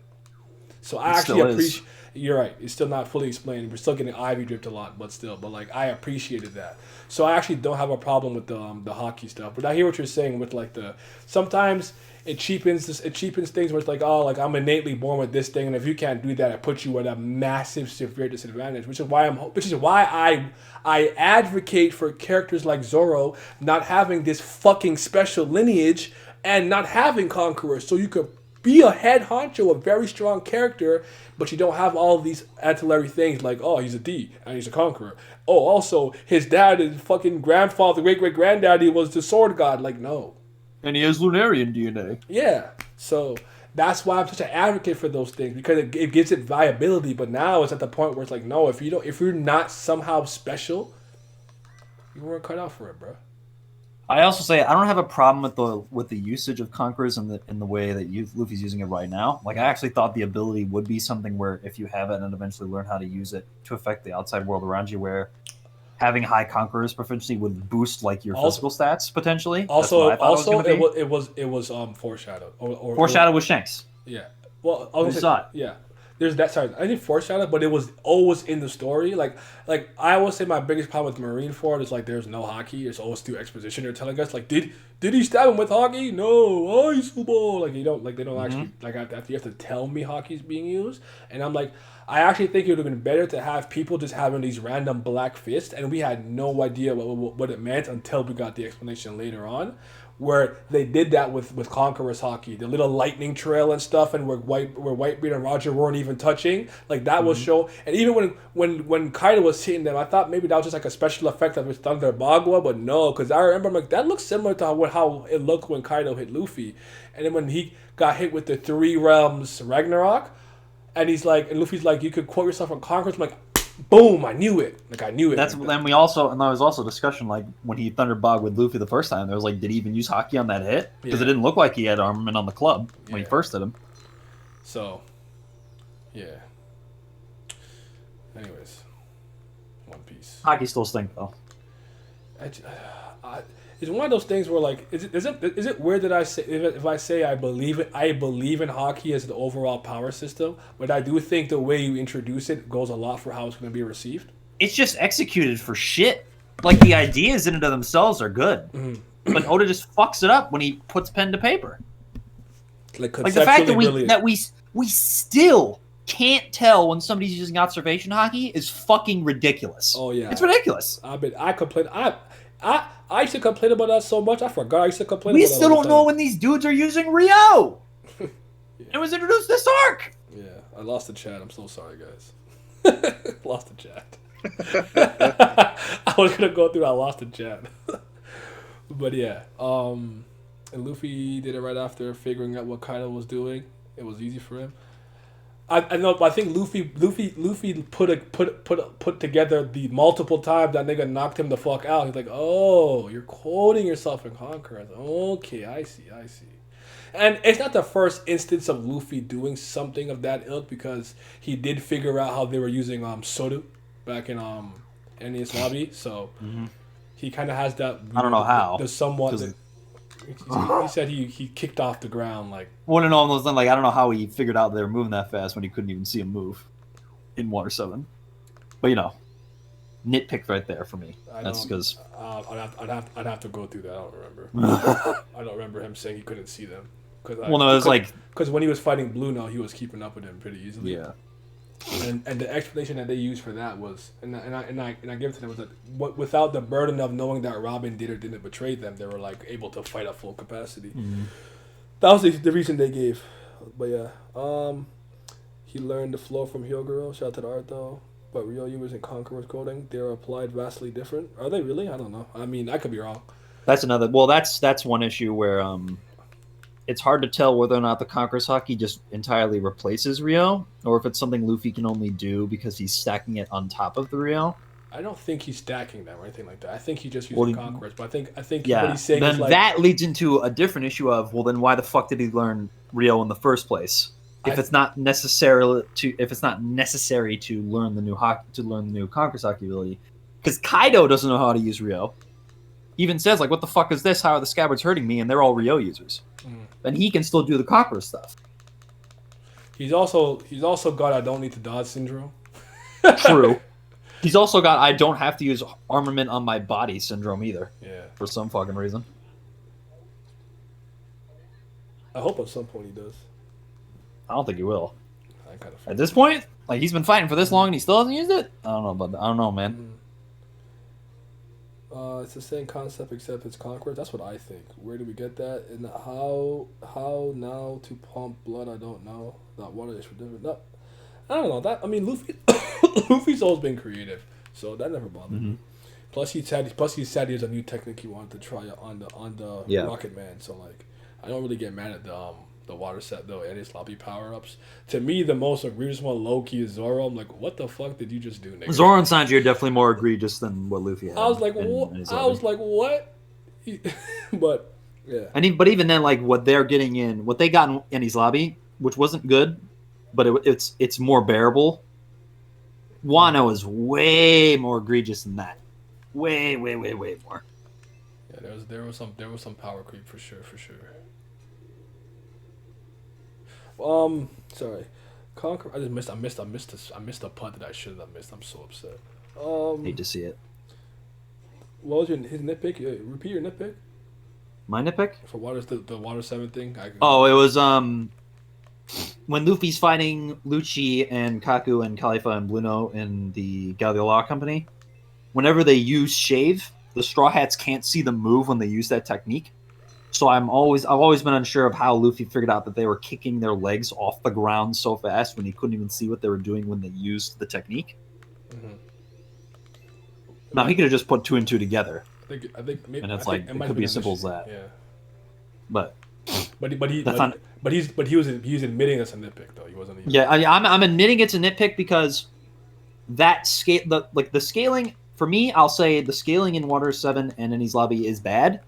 So I actually appreciate... You're right. It's still not fully explained. We're still getting Ivy dripped a lot, but like I appreciated that. So I actually don't have a problem with the hockey stuff. But I hear what you're saying with like sometimes it cheapens things where it's like, oh, like I'm innately born with this thing, and if you can't do that, it puts you at a massive severe disadvantage. Which is why I advocate for characters like Zoro not having this fucking special lineage and not having Conquerors, so you could be a head honcho, a very strong character, but you don't have all of these ancillary things like, oh, he's a D and he's a conqueror. Oh, also, his dad and fucking grandfather, great-great-granddaddy was the sword god. Like, no. And he has Lunarian DNA. Yeah. So that's why I'm such an advocate for those things, because it gives it viability. But now it's at the point where it's like, no, if you're not somehow special, you weren't cut out for it, bro. I also say I don't have a problem with the usage of Conquerors in the way that Luffy's using it right now. Like I actually thought the ability would be something where if you have it and eventually learn how to use it to affect the outside world around you, where having high Conquerors proficiency would boost like your physical stats potentially. It was foreshadowed. Foreshadowed with Shanks. Yeah. Well, I was gonna say, yeah. There's that. Sorry, I didn't foreshadow, but it was always in the story. Like I always say, my biggest problem with Marineford is like there's no hockey. It's always through exposition. They're telling us like, did he stab him with hockey? No, ice ball. Like they don't actually like you have to tell me hockey's being used. And I'm like, I actually think it would have been better to have people just having these random black fists, and we had no idea what it meant until we got the explanation later on. Where they did that with Conqueror's hockey, the little lightning trail and stuff, and where Whitebeard and Roger weren't even touching, like that was shown. And even when Kaido was hitting them, I thought maybe that was just like a special effect of his Thunder Bagua, but no, because I remember I'm like that looks similar to how it looked when Kaido hit Luffy, and then when he got hit with the 3 Realms Ragnarok, And he's like, and Luffy's like, you could quote yourself from Conquerors. I'm like, boom, I knew it. Like I knew it. That's then we also and there was also discussion like when he thunderbogged with Luffy the first time. There was like, did he even use Haki on that hit? Because it didn't look like he had armament on the club when he first did him. So, yeah. Anyways, One Piece. Haki still stink though. It's one of those things where like, is it weird that I say if I say I believe in Haki as the overall power system, but I do think the way you introduce it goes a lot for how it's going to be received. It's just executed for shit. Like the ideas in and of themselves are good, but Oda just fucks it up when he puts pen to paper. Like the fact that we still can't tell when somebody's using observation Haki is fucking ridiculous. Oh yeah, it's ridiculous. I complain. I used to complain about that so much. I forgot I used to complain. We about still that don't know when these dudes are using Rio. It was introduced this arc. Yeah, I lost the chat. I'm so sorry, guys. Lost the chat. I was gonna go through. I lost the chat. But yeah, and Luffy did it right after figuring out what Kaido was doing. It was easy for him. I know, but I think Luffy put together the multiple times that nigga knocked him the fuck out. He's like, oh, you're quoting yourself in Conquerors. Okay, I see. And it's not the first instance of Luffy doing something of that ilk, because he did figure out how they were using Soru back in Enies Lobby. So he kind of has that. I don't know how. The somewhat. He said he kicked off the ground like. One and all those things, like I don't know how he figured out they were moving that fast when he couldn't even see him move in Water 7. But nitpick right there for me. That's because I'd have to go through that. I don't remember. I don't remember him saying he couldn't see them. Because when he was fighting Blue Note, he was keeping up with him pretty easily. Yeah. And the explanation that they used for that was, and I give it to them, was that without the burden of knowing that Robin did or didn't betray them, they were like able to fight at full capacity. That was the reason they gave. But yeah, he learned the flow from Hyogoro. Shout out to the art though. But Ryoyu's and Conqueror's coding, they're applied vastly different. Are they really? I don't know. I mean, I could be wrong. That's another. Well, that's one issue where it's hard to tell whether or not the Conqueror's Haki just entirely replaces Ryo, or if it's something Luffy can only do because he's stacking it on top of the Ryo. I don't think he's stacking them or anything like that. I think he just uses Conquerors. But I think what he's saying then is like, that leads into a different issue of, well, then why the fuck did he learn Ryo in the first place? If it's not necessary to learn the new Conqueror's Haki ability, because Kaido doesn't know how to use Ryo. Even says like, what the fuck is this? How are the scabbards hurting me? And they're all Ryo users. And he can still do the Conqueror stuff. He's also got I don't need to dodge syndrome. True. He's also got I don't have to use armament on my body syndrome either. Yeah. For some fucking reason. I hope at some point he does. I don't think he will. I kind of at this point, like he's been fighting for this long and he still hasn't used it. I don't know, man. It's the same concept except it's Conqueror. That's what I think. Where do we get that? And how now to pump blood? I don't know. That water is for different. No, I don't know that. I mean, Luffy's always been creative, so that never bothered me. Plus he said there's a new technique he wanted to try on the Rocket Man. So like, I don't really get mad at the water set though and his sloppy power ups. To me, the most egregious one, low key, is Zoro. I'm like, what the fuck did you just do, nigga? Zoro and Sanji are definitely more egregious than what Luffy had. I was like, what? But yeah. But even then, like what they're getting in, what they got in his lobby, which wasn't good, but it's more bearable. Wano is way more egregious than that. Way more. Yeah, there was some power creep for sure. Sorry, Conquer. I missed a punt that I shouldn't have missed. I'm so upset. Hate to see it. What was his nitpick? Repeat your nitpick. My nitpick For the Water 7 thing. It was when Luffy's fighting Lucci and Kaku and Khalifa and Blue Note in the Galileo Company. Whenever they use Shave, the Straw Hats can't see them move when they use that technique. So I've always been unsure of how Luffy figured out that they were kicking their legs off the ground so fast when he couldn't even see what they were doing when they used the technique. Now he could have just put 2 and 2 together. I think maybe, and it's it could be as simple as that. Yeah. But That's not. But he was admitting it's a nitpick though. He wasn't even. Yeah, I'm admitting it's a nitpick because that scale, the scaling for me, I'll say the scaling in Water 7 and Enies Lobby is bad,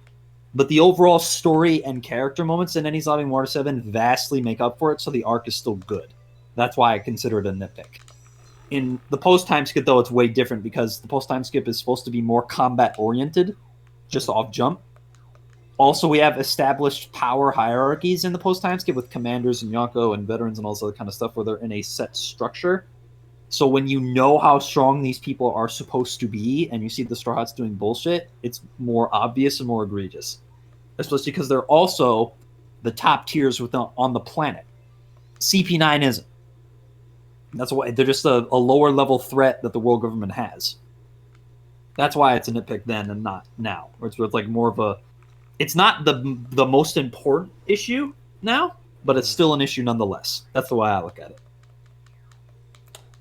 but the overall story and character moments in Enies Lobby and Water 7 vastly make up for it, so the arc is still good. That's why I consider it a nitpick. In the post-time skip, though, it's way different because the post-time skip is supposed to be more combat-oriented, just off jump. Also, we have established power hierarchies in the post-time skip with commanders and Yonko and veterans and all this other kind of stuff where they're in a set structure. So when you know how strong these people are supposed to be and you see the Straw Hats doing bullshit, it's more obvious and more egregious. Especially because they're also the top tiers on the planet. CP9 isn't. That's why they're just a lower level threat that the world government has. That's why it's a nitpick then and not now. Where it's like more of a... It's not the most important issue now, but it's still an issue nonetheless. That's the way I look at it.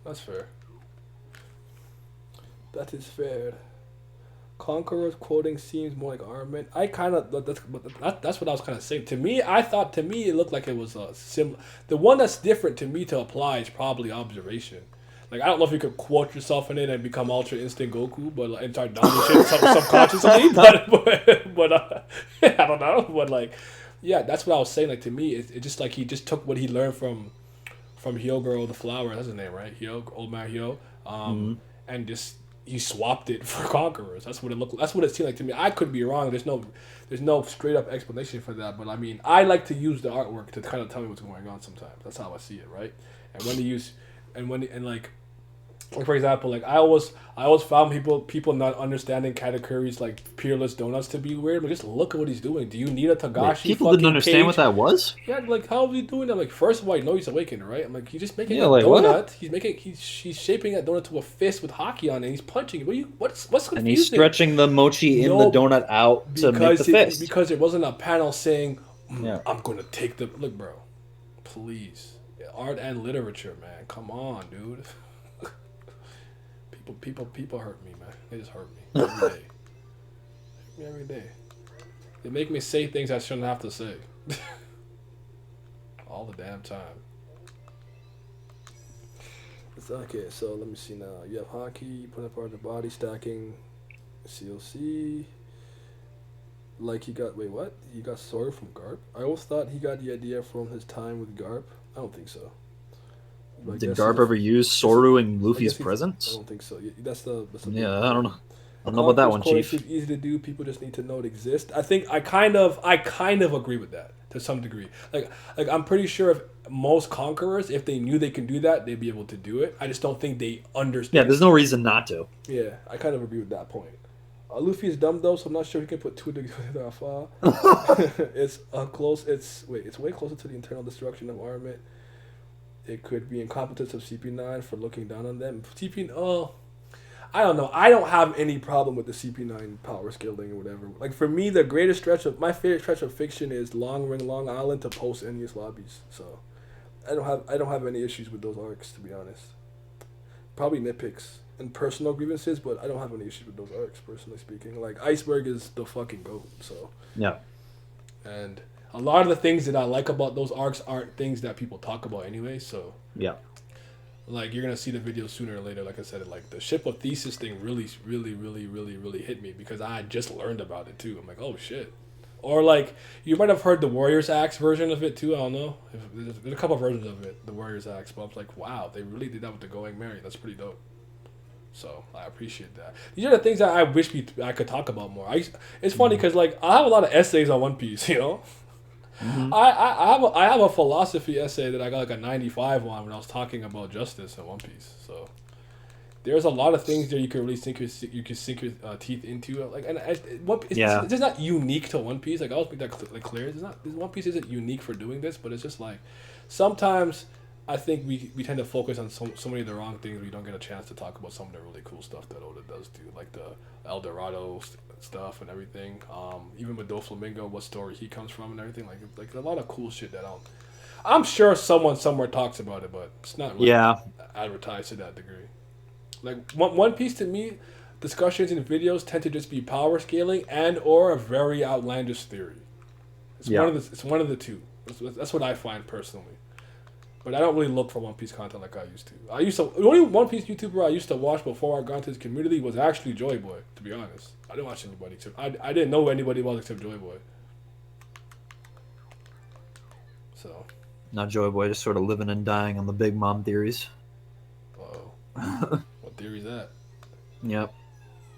That's fair. That is fair. Conqueror's quoting seems more like armament. I kind of that's what I was kind of saying. To me, it looked like it was a The one that's different to me to apply is probably observation. Like I don't know if you could quote yourself in it and become Ultra Instinct Goku, but like, and start dominating subconsciously. But I don't know. But like, yeah, that's what I was saying. Like to me, it just like he just took what he learned from Hyogoro the Flower. That's his name, right? Old Man Hyo. And just he swapped it for Conquerors. That's what it looked. That's what it seemed like to me. I could be wrong. There's no straight up explanation for that. But I mean, I like to use the artwork to kind of tell me what's going on. Sometimes that's how I see it, right? And when they use, like for example, like I always found people not understanding Katakuri's like peerless donuts to be weird. But just look at what he's doing. Do you need a Togashi? Wait, people didn't understand page? What that was. Yeah, like how is he doing that? Like first of all, you know he's awakened, right? I'm like he's just making a like, donut. What? He's shaping that donut to a fist with haki on it. And he's punching it. What's confusing? And he's stretching the mochi in the donut out to make the fist. Because it wasn't a panel saying, "I'm going to take the look, bro." Please, art and literature, man. Come on, dude. People hurt me, man. They just hurt me every day. Every day. They make me say things I shouldn't have to say. All the damn time. It's okay, so let me see now. You have hockey, you put up part of the body, stacking CLC. Like he got, wait, what? He got Soru from Garp? I always thought he got the idea from his time with Garp. I don't think so. Did Garp ever use Soru in Luffy's presence? I don't think so. That's the yeah, I don't know. I don't know about that one, Chief. It's easy to do. People just need to know it exists. I think I kind of agree with that to some degree. Like I'm pretty sure if most conquerors, if they knew they can do that, they'd be able to do it. I just don't think they understand. Yeah, there's no reason not to. Yeah, I kind of agree with that point. Luffy is dumb though, so I'm not sure he can put two together. It's close. It's way closer to the internal destruction of armament. It could be incompetence of CP9 for looking down on them. I don't know. I don't have any problem with the CP9 power scaling or whatever. Like for me, my favorite stretch of fiction is Long Ring, Long Island to post Enies Lobbies. So I don't have any issues with those arcs, to be honest. Probably nitpicks and personal grievances, but I don't have any issues with those arcs, personally speaking. Like Iceberg is the fucking GOAT. So yeah, and a lot of the things that I like about those arcs aren't things that people talk about anyway. So yeah. Like you're gonna see the video sooner or later. Like I said, like the Ship of Thesis thing really hit me because I just learned about it too. I'm like, oh shit. Or like you might have heard the Warriors Axe version of it too. I don't know. There's a couple of versions of it, the Warriors Axe. But I was like, wow, they really did that with the Going Merry. That's pretty dope. So I appreciate that. These are the things that I wish I could talk about more. It's funny because like I have a lot of essays on One Piece. You know. Mm-hmm. I have a philosophy essay that I got like a 95 on when I was talking about justice in One Piece. So there's a lot of things there you can really sink your teeth into. Like it's just not unique to One Piece. Like I always make that clear. One Piece isn't unique for doing this, but it's just like sometimes I think we tend to focus on so many of the wrong things. We don't get a chance to talk about some of the really cool stuff that Oda does too, like the El Dorado stuff and everything. Even with Doflamingo, what story he comes from and everything. Like a lot of cool shit that I'm sure someone somewhere talks about it, but it's not really advertised to that degree. Like One Piece to me, discussions and videos tend to just be power scaling and or a very outlandish theory. It's one of the two. That's what I find personally. But I don't really look for One Piece content like I used to. The only One Piece YouTuber I used to watch before I got into this community was actually Joy Boy. To be honest, I didn't watch anybody except I didn't know who anybody was except Joy Boy. So. Now Joy Boy just sort of living and dying on the Big Mom theories. Whoa. What theory is that? Yep.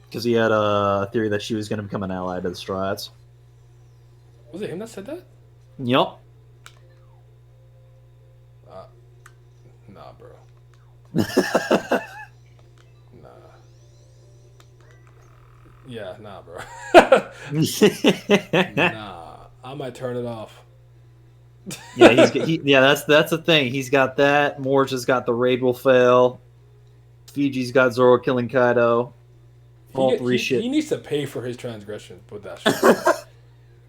Because he had a theory that she was going to become an ally to the Straw Hats. Was it him that said that? Yep. Nah, bro. Nah. Yeah, nah, bro. Nah, I might turn it off. Yeah, that's the thing. He's got that. Morge has got the raid will fail. Fiji's got Zoro killing Kaido. He needs to pay for his transgression with that shit.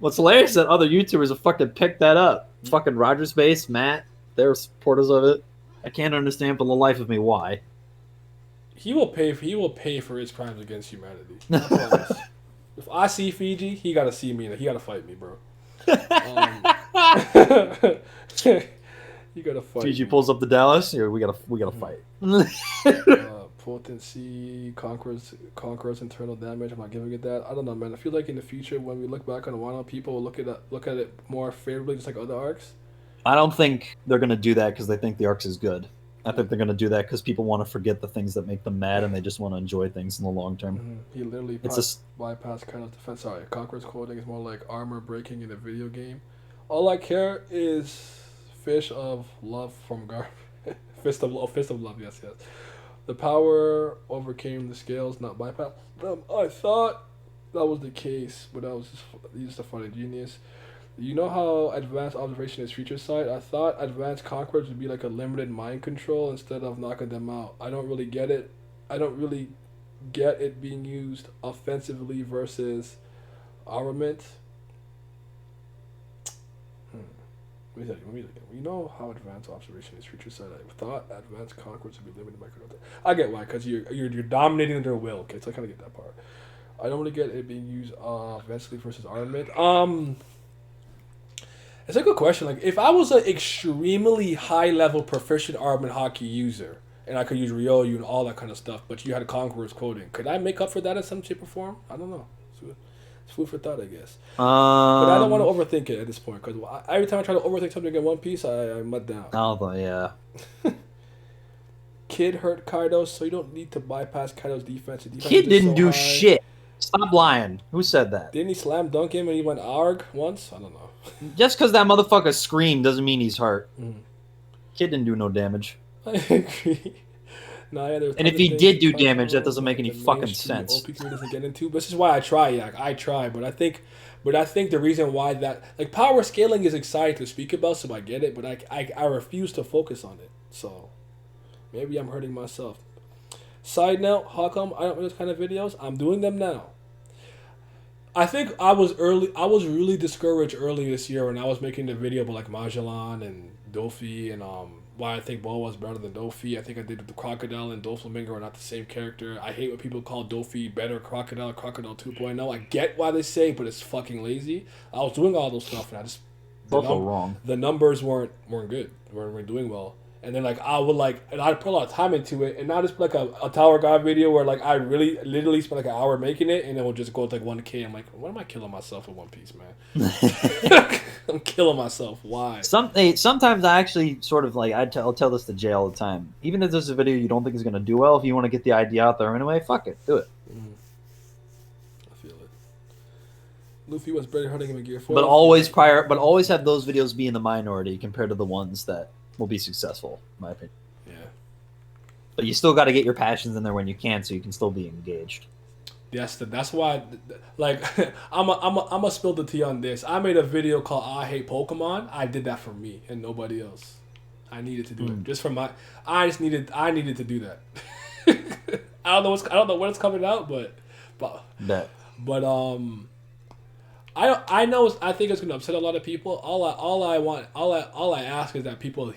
What's hilarious is that other YouTubers have fucking picked that up. Fucking Rogers Base, Matt, they're supporters of it. I can't understand for the life of me why. He will pay for his crimes against humanity. I promise. If I see Fiji, he gotta see me. He gotta fight me, bro. You gotta fight. Fiji me. pulls up the Dallas. Yeah, we gotta fight. Potency conquers internal damage. I'm not giving it that. I don't know, man. I feel like in the future, when we look back on Wano, people will look at it more favorably, just like other arcs. I don't think they're gonna do that because they think the arcs is good. I think they're gonna do that because people want to forget the things that make them mad and they just want to enjoy things in the long term. Mm-hmm. He literally bypassed kind of defense. Sorry, Conqueror's quoting is more like armor breaking in a video game. All I care is fish of love from Garp. Fist of love. Yes. The power overcame the scales, not bypassed them. I thought that was the case, but that was just a funny genius. You know how advanced observation is feature sight? I thought advanced conquerors would be like a limited mind control instead of knocking them out. I don't really get it. I don't really get it being used offensively versus armament. Let me look again. You know how advanced observation is feature sight? I thought advanced conquerors would be limited by control. I get why, because you're dominating their will. Okay, so I kind of get that part. I don't really get it being used offensively versus armament. It's a good question. Like, if I was an extremely high-level proficient armament hockey user, and I could use Ryoyu and all that kind of stuff, but you had a Conqueror's quoting, could I make up for that in some shape or form? I don't know. It's food for thought, I guess. But I don't want to overthink it at this point, because every time I try to overthink something in One Piece, I'm let down. Oh, yeah. Kid hurt Kaido, so you don't need to bypass Kaido's defense. Kid didn't do shit. Stop lying. Who said that? Didn't he slam dunk him and he went ARG once? I don't know. Just because that motherfucker screamed doesn't mean he's hurt. Kid didn't do no damage. I agree. And if he did do damage, that doesn't make any fucking sense. OP doesn't get into. But this is why I try, Yak. I try, but I think the reason why that, like, power scaling is exciting to speak about, so I get it. But I refuse to focus on it. So maybe I'm hurting myself. Side note: how come I don't make those kind of videos? I'm doing them now. I think I was really discouraged early this year when I was making the video about like Magellan and Dofi and why I think Boa was better than Dofi. I think I did the Crocodile and Doflamingo are not the same character. I hate when people call Dofi better Crocodile 2.0. I get why they say, but it's fucking lazy. I was doing all those stuff and I just wrong. The numbers weren't good. weren't doing well. And then, like, I'd put a lot of time into it, and not just like a Tower God video where, like, I really literally spent like an hour making it, and it will just go to like 1K. I'm like, what am I killing myself in One Piece, man? I'm killing myself. Why? Sometimes I actually sort of like I'll tell this to Jay all the time. Even if there's a video you don't think is gonna do well, if you want to get the idea out there anyway, fuck it, do it. I feel it. Luffy was better hunting him in Gear 4. But always have those videos be in the minority compared to the ones that will be successful, in my opinion. Yeah. But you still got to get your passions in there when you can, so you can still be engaged. Yes, that's why. Like, I'm a spill the tea on this. I made a video called "I Hate Pokemon." I did that for me and nobody else. I needed to do it just for my. I needed to do that. I don't know when it's coming out, but. I know. I think it's gonna upset a lot of people. All I ask is that people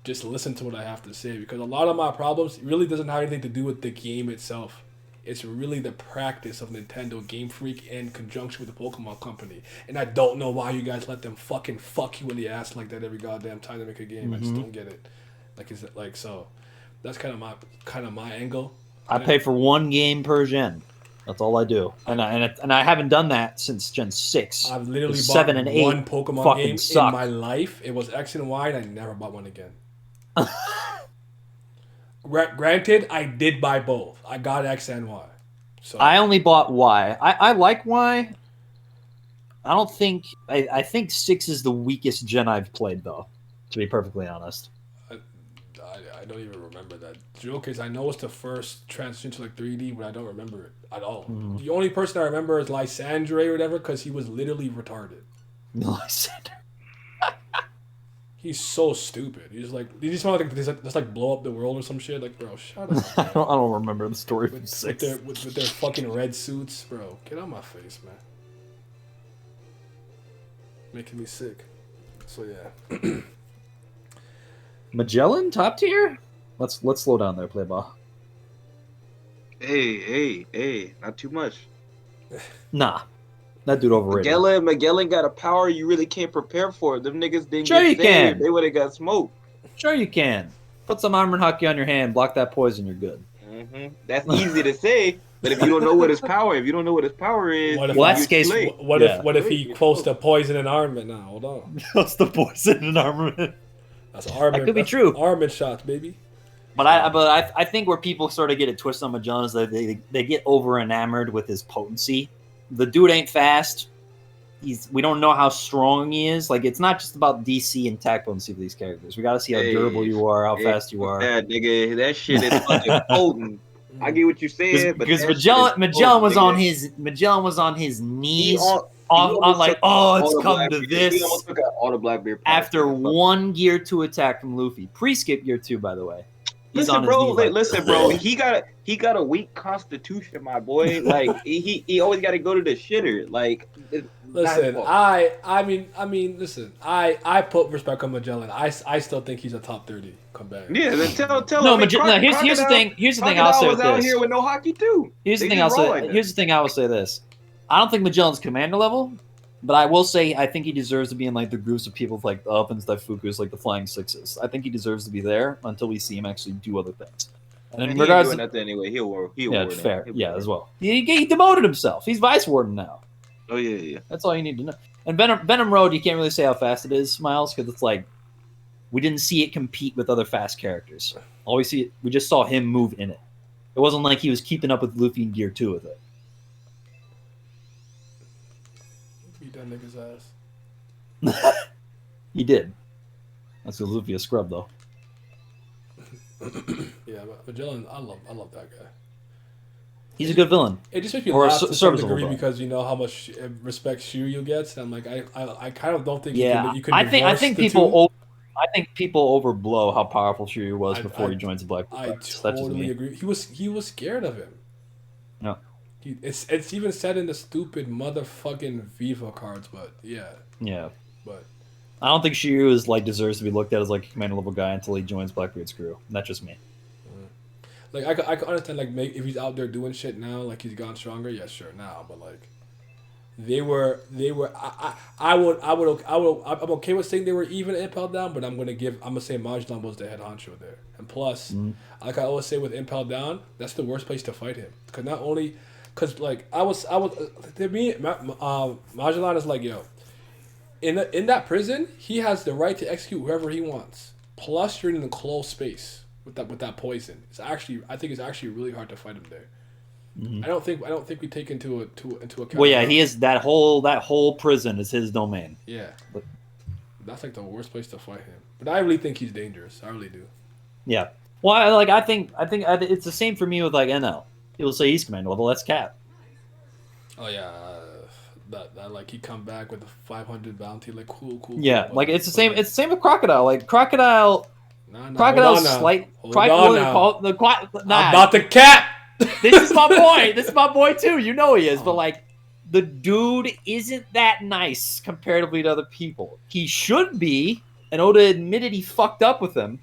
just listen to what I have to say, because a lot of my problems really doesn't have anything to do with the game itself. It's really the practice of Nintendo, Game Freak, in conjunction with the Pokemon Company. And I don't know why you guys let them fucking fuck you in the ass like that every goddamn time they make a game. I just don't get it. Like, is it like so? That's kind of my angle. I pay for one game per gen. That's all I do, and I haven't done that since Gen 6. I've literally bought 7 and 8 one Pokemon fucking game suck. in my life. It was X and Y, and I never bought one again. Granted, I did buy both. I got X and Y. So I only bought Y. I like Y. I don't think I think 6 is the weakest gen I've played though, to be perfectly honest. I don't even remember that. The joke is, I know it's the first transition to like 3D, but I don't remember it at all. The only person I remember is Lysandre or whatever, because he was literally retarded. Lysander. He's so stupid. He's like, did you smell like just like blow up the world or some shit? Like, bro, shut up. I don't remember the story from With 6. with their fucking red suits, bro. Get out my face, man. Making me sick. So yeah. Magellan top tier. Let's slow down there, Playball. Hey, not too much. Nah, that dude overrated. Magellan got a power you really can't prepare for. Them niggas didn't Sure get you saved. can. They would have got smoked. Sure you can. Put some Armored Hockey on your hand, block that poison, you're good. That's easy to say, but if you don't know what his power, is, What if- Well, that's you case. slay. What Yeah. if he quotes the poison and armament now? Hold on. What's the poison in armament? That's armament. could be that's true. Armament shots, baby. But I think where people sort of get it twisted on Magellan is that they get over enamored with his potency. The dude ain't fast. We don't know how strong he is. Like, it's not just about DC and attack potency for these characters. We got to see how durable you are, how fast you are. That nigga, that shit is fucking potent. I get what you're saying, but Because that shit is Magellan was potent, on Magellan was on his He knees, almost like, took oh, it's all the come to Blackbeard. this. He almost took out all the Blackbeard powers. After one gear 2 attack from Luffy, pre-skip gear 2, by the way. He's Listen, on his bro. knees like- Listen, bro. He got a weak constitution, my boy. Like he always got to go to the shitter. Like, Listen, I mean, listen. I put respect on Magellan. I still think he's a top 30 comeback. yeah. Then tell No, him. here's the thing. Here's the thing I'll say with was out this. here with no hockey too. Here's the They thing just I'll roll say. like that. Here's the thing I will say this. I don't think Magellan's commander level, but I will say I think he deserves to be in like the groups of people with, like the Uppins, Daifukus, like the Flying Sixes. I think he deserves to be there until we see him actually do other things. And in And he ain't regards doing to nothing anyway. He'll yeah, win fair. it. Yeah, as well. He demoted himself. He's vice warden now. Oh yeah. That's all you need to know. And Venom Road, you can't really say how fast it is, Miles, because it's like we didn't see it compete with other fast characters. All we just saw him move in it. It wasn't like he was keeping up with Luffy in Gear 2 with it. Beat that nigga's ass. He did. That's because Luffy a scrub though. Yeah, but Magellan, I love that guy. He's a good villain. It just makes me Or a laugh to some serviceable degree villain. because you know how much respect Shiryu gets. And I'm like, I kind of don't think Yeah, you can I divorce think the people two. I think people overblow how powerful Shiryu was I- before I- he joins the Black I That's just totally me. agree. He was scared of him. No. It's even said in the stupid motherfucking Viva cards, but yeah, Yeah. but I don't think Shiryu is like deserves to be looked at as like a commander level guy until he joins Blackbeard's crew. That's just me. like I can understand like if he's out there doing shit now, like he's gone stronger. Yeah, sure now, but like they were. I'm okay with saying they were even Impel Down, but I'm gonna say Majlan was the head honcho there, and plus, like I always say with Impel Down, that's the worst place to fight him because like I was to me, Majlan is like yo. In that prison, he has the right to execute whoever he wants. Plus, you're in a closed space with that poison. I think it's actually really hard to fight him there. I don't think we take into account. Well, yeah, he is that whole prison is his domain. Yeah, But- that's like the worst place to fight him. But I really think he's dangerous. I really do. Yeah. Well, I think it's the same for me with like NL. People say he's commander level. That's Cap. Oh yeah, that like he come back with a 500 bounty. Like cool. Yeah, but- like it's the but, same. like, It's the same with Crocodile. Like Crocodile's hold on now. slight. Hold on now. Nah, I'm about to cap. this is my boy. This is my boy too. You know he is, but like the dude isn't that nice comparatively to other people. He should be, and Oda admitted he fucked up with him,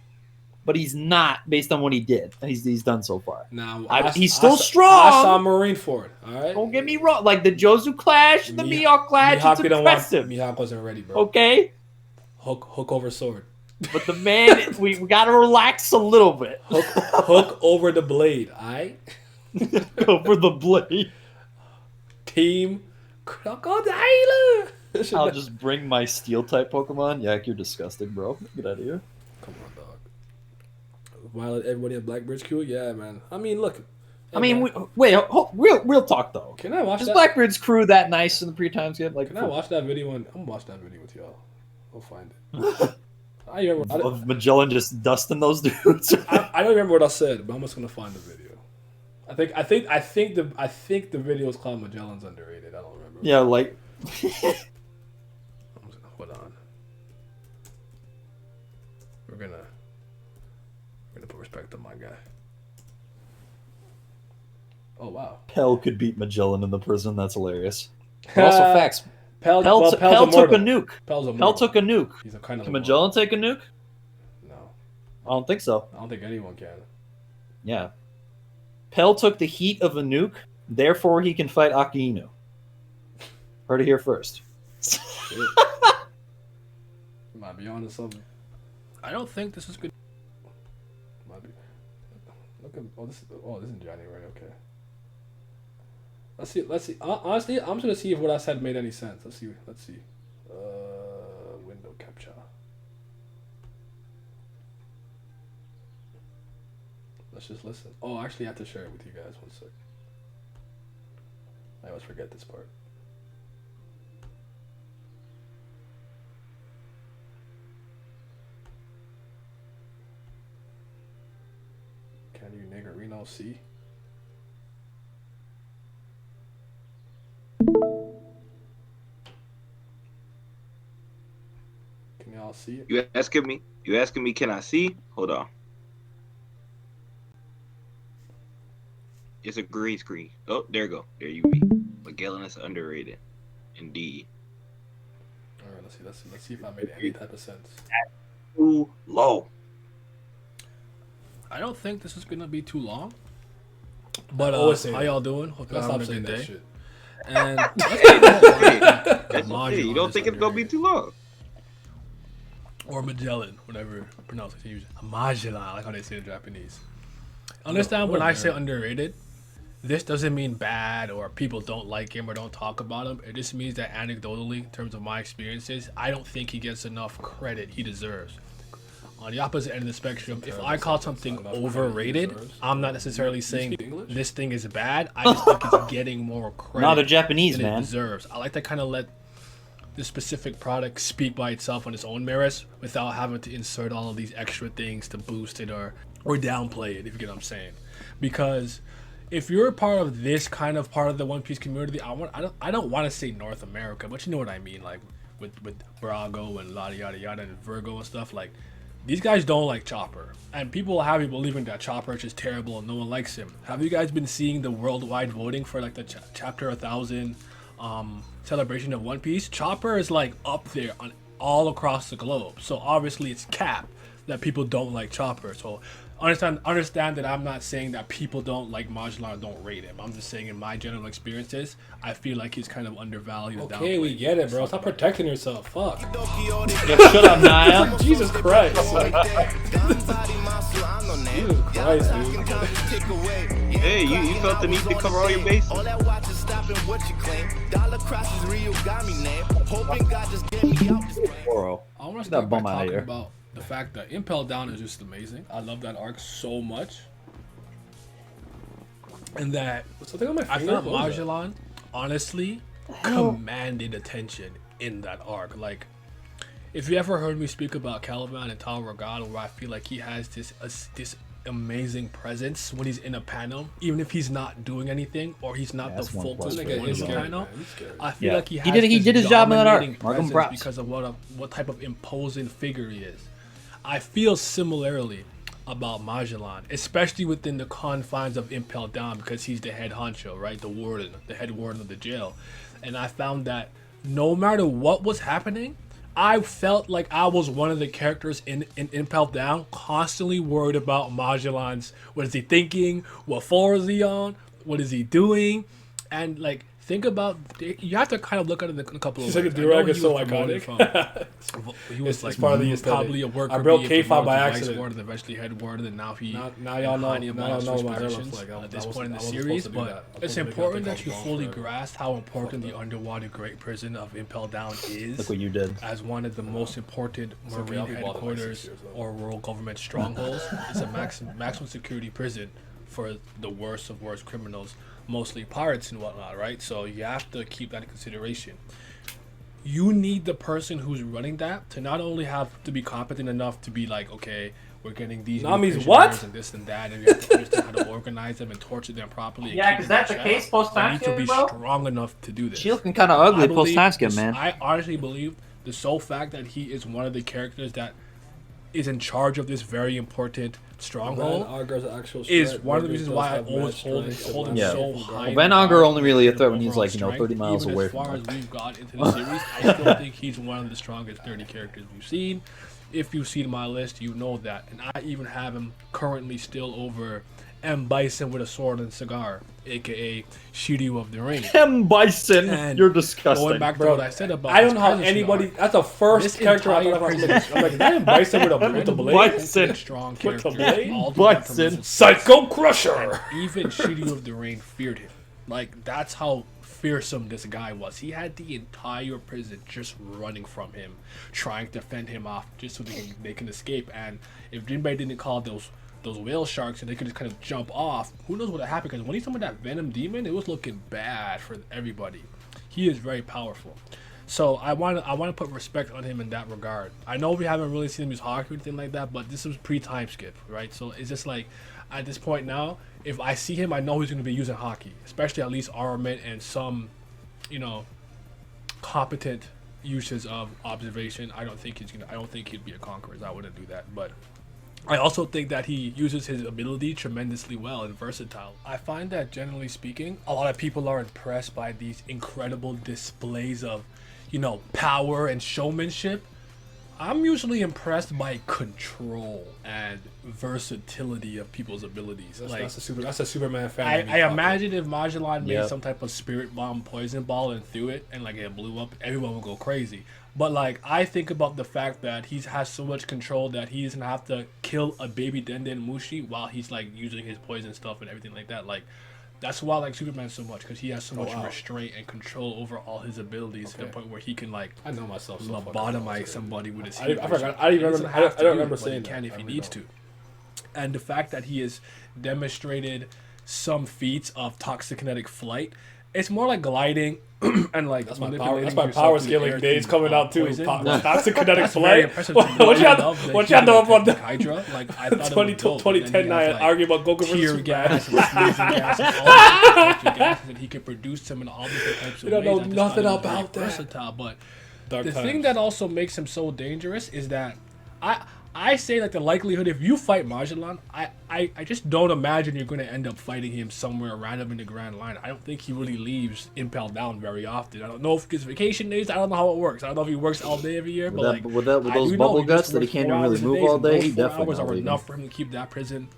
but he's not based on what he did. He's done so far. Now he's still strong. I saw Marineford. All right. Don't get me wrong. Like the Jozu clash, the Mihawk clash, it's impressive. Mihawk wasn't ready, bro. Okay, Hook over sword. but the man, we gotta relax a little bit. Hook over the blade. All right. Over the blade. Team Crocodile. I'll just bring my steel type Pokemon. Yak, you're disgusting, bro. Get out of here. Come on, dog. Violet, everybody at Blackbird's crew? Yeah, man. I mean, look. I mean, real talk though. Can I watch Is that? Blackbird's crew that nice in the pre-time skip? Like, Can I watch that video? I'm gonna watch that video with y'all. I'll find it. I don't of Magellan just dusting those dudes? I don't remember what I said, but I'm just gonna find the video. I think the video is called Magellan's Underrated. I don't remember. Yeah, like. Hold on. We're gonna put respect on my guy. Oh wow. Pell could beat Magellan in the prison. That's hilarious. But also facts. Pell Pell took a nuke. Pell took a nuke. He's a kind of. Can Magellan take a nuke? No, I don't think so. I don't think anyone can. Yeah. Pell took the heat of a nuke, therefore he can fight Akainu. Heard it here first. Might be onto something. I don't think this is good. Might be. Look at this is January. Okay. Let's see. Honestly, I'm just gonna see if what I said made any sense. Let's see. Window capture. Let's just listen. Oh, actually, I have to share it with you guys. 1 sec. I always forget this part. Can you niggerino see? Can y'all see it? You asking me? Can I see? Hold on. It's a green screen. Oh, there you go. There you be. Magellan is underrated, indeed. All right, let's see if I made any type of sense. Too low. I don't think this is gonna be too long. But how y'all doing? Hope y'all having a good day. Shit. And That's okay. You don't think it's gonna be too long? Or Magellan, whatever pronunciation you use. Magellan, I like how they say it in Japanese. Understand when I say underrated, this doesn't mean bad or people don't like him or don't talk about him. It just means that anecdotally, in terms of my experiences, I don't think he gets enough credit he deserves. On the opposite end of the spectrum, if I call something overrated, I'm not necessarily saying this thing is bad. I just think it's getting more credit No, they're Japanese, than man. it deserves. I like to kind of let the specific product speak by itself on its own merits without having to insert all of these extra things to boost it or downplay it, if you get what I'm saying. Because if you're a part of this kind of part of the One Piece community, I don't want to say North America, but you know what I mean, like with Brago and yada yada and Virgo and stuff. Like, these guys don't like Chopper, and people have you believing that Chopper is just terrible and no one likes him. Have you guys been seeing the worldwide voting for like the chapter 1000 celebration of One Piece? Chopper is like up there on all across the globe, so obviously it's cap that people don't like Chopper. So understand that I'm not saying that people don't like Magellan or don't rate him. I'm just saying in my general experiences, I feel like he's kind of undervalued. Okay, we get it, bro. Stop protecting yourself. Fuck. Yo, shut up, Naya. Jesus Christ. Like, Jesus Christ, dude. Hey, you felt the need to cover all your bases. Oro. I want to Get that start by bum outta talking here. about the fact that Impel Down is just amazing. I love that arc so much. And that Something on my I finger. thought What was that? Magellan honestly commanded attention in that arc. Like, if you ever heard me speak about Caliban and Tower of God, where I feel like he has this amazing presence when he's in a panel, even if he's not doing anything or he's not the that's one focus plus point for of the Magellan. panel. He's scary. I feel Yeah. like he He has did this his job in that arc. dominating Mark him presence props. because of what type of imposing figure he is. I feel similarly about Magellan, especially within the confines of Impel Down, because he's the head honcho, right? The warden, the head warden of the jail. And I found that no matter what was happening, I felt like I was one of the characters in Impel Down, constantly worried about Magellan's. What is he thinking? What floor is he on? What is he doing? And like, think about, you have to kind of look at it in a couple of She's ways. like, the I know Durag he is so was promoted iconic. he was It's like part of the aesthetic. probably a worker I broke bee, K-Fab by promoted to accident. Vice Warden, eventually head warden, and now he Now y'all know. behind him Now on y'all know switch my hair looks positions like. at this point in the I wasn't series. supposed to do But that. I it's was supposed to important make it that you gone fully forever. grasp how important the underwater Great Prison of Impel Down is. Look what you did. As one of the most important okay, marine I'll be bothered by 6 headquarters years, though. or rural government strongholds. It's a maximum security prison for the worst of worst criminals, mostly pirates and whatnot, right? So you have to keep that in consideration. You need the person who's running that to not only have to be competent enough to be like, okay, we're getting these new Nami's prisoners what? and this and that, and you have to understand how to organize them and torture them properly. and Yeah, keep 'cause them in that's the check. case post-time You need to skip, be bro. strong enough to do this. She looking kind of ugly I post believe time skip, this- man. I honestly believe the sole fact that he is one of the characters that is in charge of this very important stronghold is one of the reasons why I always hold him Yeah. so high. Van in Augur regard only really a for threat when he's overall like, 30 miles Even away as from far them. as we've got into the series, I still think he's one of the strongest 30 characters we've seen. If you've seen my list, you know that. And I even have him currently still over M. Bison with a sword and cigar, aka Shiryu of the Rain. M. Bison, And you're disgusting. Going back to Bro, what I said about I don't his know how presence in anybody. art. That's the first This character I entire thought I was. prison- I'm like, that Bison with the blade. Bison. Strong With character. the blade? all the way from Bison. his- Psycho Crusher. Even Shiryu of the Rain feared him. Like, that's how fearsome this guy was. He had the entire prison just running from him, trying to fend him off just so they can escape. And if Jinbei didn't call those whale sharks and they could just kind of jump off, who knows what would happen? Because when he summoned that Venom Demon, it was looking bad for everybody. He is very powerful. So I want to put respect on him in that regard. I know we haven't really seen him use hockey or anything like that, but this was pre-time skip, right? So it's just like, at this point now, if I see him, I know he's going to be using hockey, especially at least armament and some, competent uses of observation. I don't think he'd be a conqueror. I wouldn't do that, but I also think that he uses his ability tremendously well and versatile. I find that generally speaking, a lot of people are impressed by these incredible displays of, power and showmanship. I'm usually impressed by control and versatility of people's abilities. That's a Superman fan. I imagine if Magellan made Yep. some type of spirit bomb poison ball and threw it and it blew up, everyone would go crazy. But I think about the fact that he has so much control that he doesn't have to kill a baby Denden Mushi while he's using his poison stuff and everything like that. That's why I like Superman so much, because he has so much restraint and control over all his abilities to the point where he can I know myself. So fucking lobotomize well, somebody with his I heat. forgot. I He don't doesn't remember. have to I don't do it, remember but saying he can that. if I he really needs don't. to. And the fact that he has demonstrated some feats of toxikinetic flight, it's more like gliding and That's my manipulating power yourself through scaling air days through, coming out too. poison. Toxic kinetic That's very flight. impressive What to me. what I love the y'all know human about the Hydra? I thought it was 20, dope. 2010 But then he has, argue about Goku versus tear Superman? gas and sneezing gas and all different types of gases, and he can produce them in all different types of You don't ways. know I just nothing thought it was very about that. versatile, but Dark the times. thing that also makes him so dangerous is that I say the likelihood if you fight Magellan, I just don't imagine you're going to end up fighting him somewhere random in the Grand Line. I don't think he really leaves Impel Down very often. I don't know if it's vacation days. I don't know how it works. I don't know if he works all day every year. With But that- with I those do know bubble he guts just that he works can't 4 really hours a move day, all and day, those he 4 definitely hours not are leaving. enough for him to keep that prison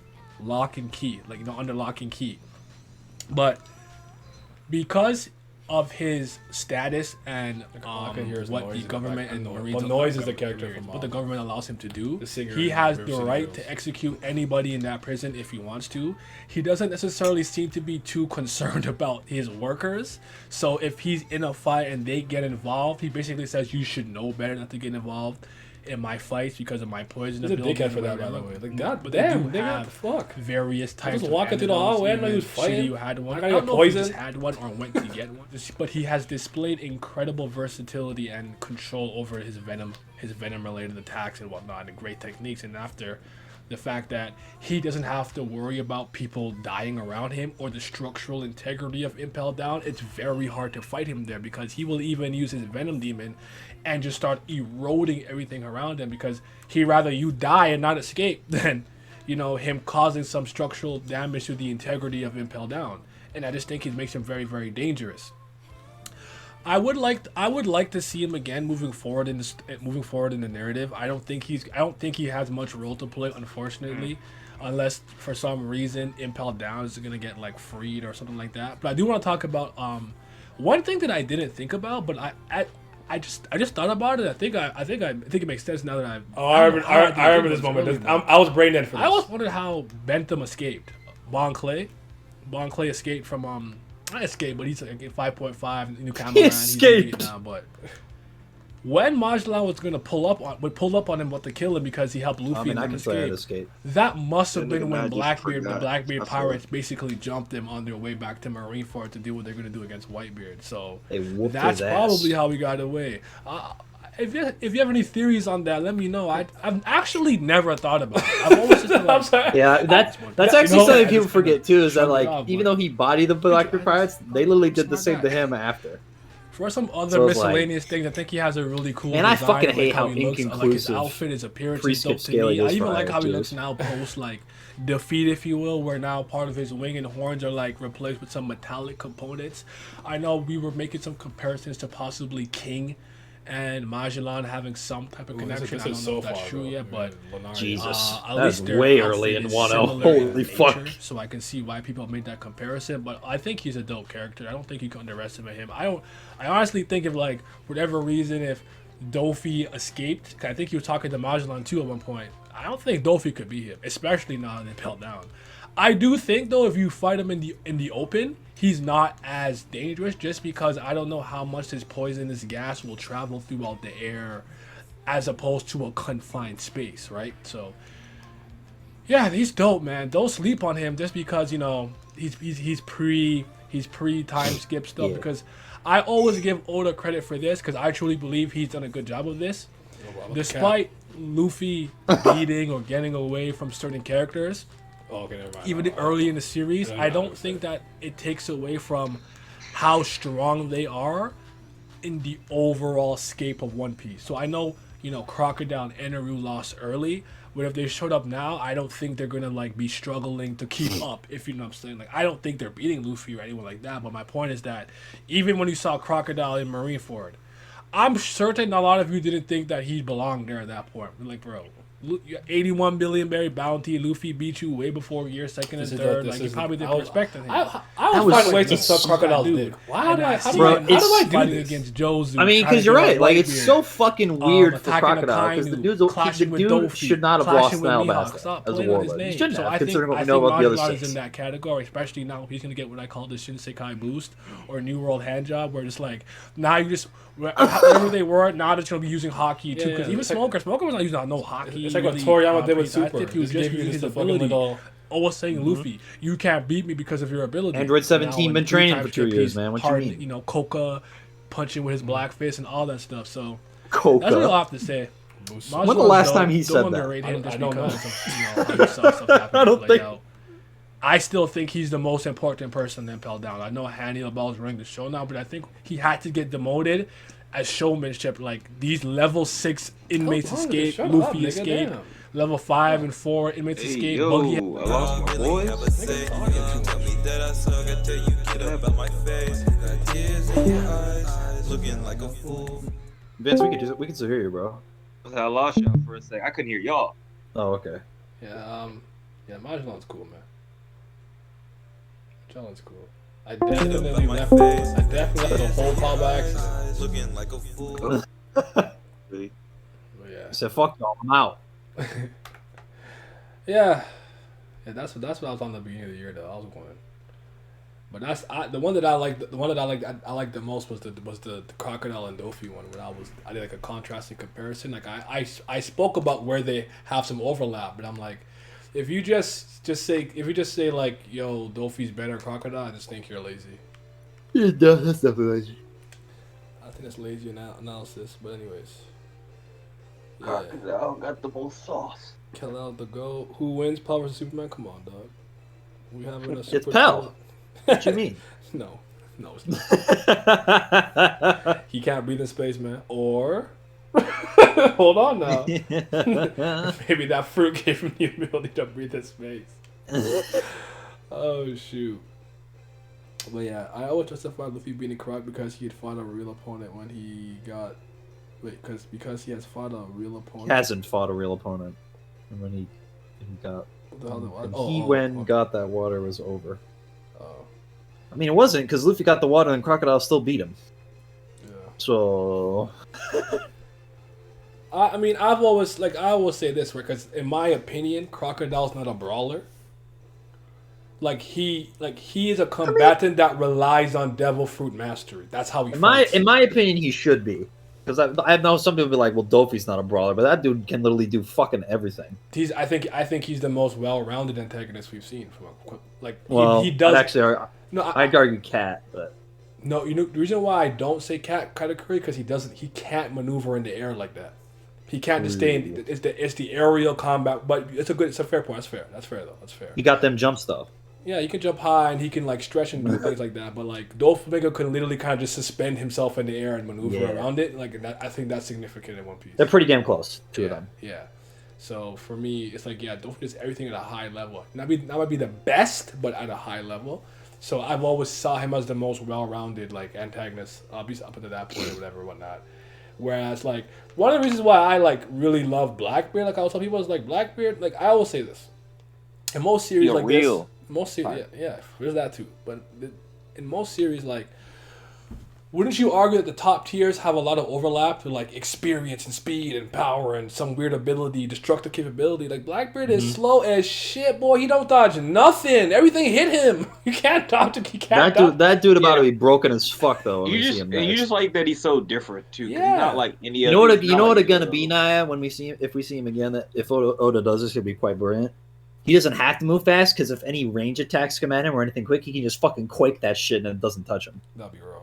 lock and key, under lock and key. But because of his status and I can hear his what noise the in the government background. and Well, Marines, noise is the government, character from, what the government allows him to do. the singer He in has River the City right Girls. to execute anybody in that prison if he wants to. He doesn't necessarily seem to be too concerned about his workers. So if he's in a fight and they get involved, he basically says you should know better not to get involved in my fights because of my poison He's a ability. dickhead for that, by the whatever. way. God But damn, they do nigga, have what the fuck? various types of walking through the antidotes. hallway, I didn't know he was Even fighting. Shiryu had one. I I gotta don't get know if he poisoned. just had one or went to get one. But he has displayed incredible versatility and control over his venom related attacks and whatnot, and great techniques. And after the fact that he doesn't have to worry about people dying around him or the structural integrity of Impel Down, it's very hard to fight him there because he will even use his Venom Demon and just start eroding everything around him because he'd rather you die and not escape than, him causing some structural damage to the integrity of Impel Down. And I just think it makes him very, very dangerous. I would like to see him again moving forward in the narrative. I don't think he has much role to play, unfortunately, unless for some reason Impel Down is gonna get like freed or something like that. But I do want to talk about one thing that I didn't think about, but I just thought about it. I think it makes sense now that I've. I remember this moment. I was brain dead for this. I always wondered how Bentham escaped. Bon Clay escaped from not escaped, but he's like 5.5 New Cameron. escaped. He's now, but when Magellan was gonna pull up on him, to kill him because he helped Luffy I mean, and I them can say I'd escape. escape. That must have That nigga been when Magic Blackbeard, the forgot. Blackbeard I saw pirates, it. basically jumped them on their way back to Marineford to do what they're gonna do against Whitebeard. So They whooped that's his ass. probably how we got away. If you have any theories on that, let me know. I've actually never thought about it. I've always just been like, I'm sorry. Yeah, that's You actually know, something I people just forget too. Is that shrug it like off, even but- though he bodied the Blackbeard pirates, they literally did the same to him after. For some other So it's like- miscellaneous things, I think he has a really cool. And I design, fucking like hate how he looks, like his inconclusive outfit, his appearance is pre-skip dope to scaling me. I is even for like how he Iron looks Juice. now post like defeat, if you will, where now part of his wing and horns are like replaced with some metallic components. I know we were making some comparisons to possibly King and Magellan having some type of connection. I don't know if that's true yet, but Jesus, at that's least their way outfit early in is 1.0. similar in Holy nature, fuck. So I can see why people made that comparison. But I think he's a dope character. I don't think you can underestimate him. I honestly think if like for whatever reason if Dofi escaped, 'cause I think he was talking to Magellan too at one point. I don't think Dofi could beat him, especially now they pelt down. I do think though if you fight him in the open, he's not as dangerous just because I don't know how much this poisonous gas will travel throughout the air as opposed to a confined space, right? So yeah, he's dope, man. Don't sleep on him just because, you know, he's pre time skip stuff Yeah. because I always give Oda credit for this because I truly believe he's done a good job of this. Despite Luffy beating or getting away from certain characters, Oh, okay, never mind. even early in the series, Yeah, I I don't understand. think that it takes away from how strong they are in the overall scape of One Piece. So I know, you know, Crocodile and Eneru lost early, but if they showed up now, I don't think they're gonna like be struggling to keep up, if you know what I'm saying. Like I don't think they're beating Luffy or anyone like that, but my point is that even when you saw Crocodile in Marineford, I'm certain a lot of you didn't think that he belonged there at that point. Like, bro, 81 billion berry bounty, Luffy beat you way before you're second and This is third. the- Like, this you is- probably didn't I was- respect him. I That was was finding ways to fucking suck Crocodile's dude. dick. Why do And I? I How see do I? him How do I do fighting this? against Jozu. I mean, trying because to you're get right. Like, it's Whitebeard. so fucking weird for attacking Crocodile because the Akainu, dude, clashing the with dude Dofi, should not have clashing lost with Nile Mihawk. Basta Stop as a playing on his warlord. He name. shouldn't So have, I think considering what we know about the other Magellan is six. in that category, especially now he's gonna get what I call the Shinsekai boost or New World Hand Job, where it's like now you just wherever they were, now they're gonna be using hockey too. Yeah, Because yeah, even it's like- Smoker was not using no hockey. It's like what really, Toriyama did with piece. I Super. think he was Just just gave you using his just the fucking ability. little. Always saying Luffy, you can't beat me because of your ability. Android Now 17 in been training three for times 2 skip, years, he's man. What you hard- mean? You know, Coca punching with his black fist and all that stuff. So Coca. that's what I have to say. When the last time he said don't that? underrate him I just don't because know. of, you know, how you saw stuff happen I don't play think- out. I still think he's the most important person in Pell Down. I know Hannibal Bell's running the show now, but I think he had to get demoted as showmanship. Like these level 6 inmates Come on, escape, shut Luffy up, nigga, escape. damn. Level 5 and 4 inmates Hey, escape. yo, Buggy I lost my boys. Tell me that I suck, I tell you get up out my face. Got tears in your eyes, looking like a fool. Vince, we can still hear you, bro. I lost y'all for a sec. I couldn't hear y'all. Oh, okay. Yeah, Magellan's cool, man. Magellan's cool. I Get up definitely out my left. face. I definitely left the whole callbacks. Looking like a fool. Really? But yeah. He said, "Fuck y'all, I'm out." Yeah, that's what I was on the beginning of the year though. I was going, but the one that I liked. The one that I liked the most was the Crocodile and Dofi one. Where I did like a contrasting comparison. Like I spoke about where they have some overlap, but I'm like, if you just say like, yo, Dofi's better than Crocodile, I just think you're lazy. That's definitely. I think that's lazy analysis. But anyways, yeah. Crocodile got the most sauce. Kal-El the GOAT. Who wins? Power vs Superman? Come on, dog. We having a It's super Pell. What you mean? No, it's not. He can't breathe in space, man. Or hold on now. Maybe that fruit gave him the ability to breathe in space. Oh shoot. But yeah, I always justified Luffy beating Croc because he had fought a real opponent when he got. Wait, because he has fought a real opponent. Hasn't fought a real opponent. And when he got. What the hell did- When oh, he oh, went and okay. got that water, it was over. Oh, I mean, it wasn't, because Luffy got the water and Crocodile still beat him. yeah. So. I mean, I've always I will say this, right? Because in my opinion, Crocodile's not a brawler. He is a combatant that relies on Devil Fruit mastery. That's how he fights. In my opinion, he should be. Because I know some people be like, well, Dofi's not a brawler, but that dude can literally do fucking everything. I think he's the most well-rounded antagonist we've seen. Well, he does. I'd I'd argue Cat, but No, you know the reason why I don't say Cat Katakuri because he can't maneuver in the air like that. He can't just stay in. It's the aerial combat, but it's a fair point. That's fair though. That's fair. he got them jumps though. Yeah, he can jump high and he can stretch and do things like that. But Doflamingo can literally kind of just suspend himself in the air and maneuver around it. I think that's significant in One Piece. They're pretty damn close, two of Yeah, them. yeah. So for me, it's Doflamingo does everything at a high level. Not might be the best, but at a high level. So I've always saw him as the most well-rounded antagonist, up until that point or whatever, whatnot. Whereas one of the reasons why I really love Blackbeard, I will tell people, is Blackbeard. I always say this, in most series You're real. this, most series, yeah, there's that too. But in most series, wouldn't you argue that the top tiers have a lot of overlap with experience and speed and power and some weird ability, destructive capability? Blackbeard is slow as shit, boy. He don't dodge nothing. Everything hit him. You can't dodge. He can't dodge. That dude about to be broken as fuck though. When You we see just him you next. just like that he's so different too. 'Cause Yeah. He's not like any You other. know what? he's You not know what like it's gonna any be, other. Naya, when we see him. If we see him again, if Oda does this, he'll be quite brilliant. He doesn't have to move fast because if any range attacks come at him or anything quick, he can just fucking quake that shit and it doesn't touch him. That'd be wrong.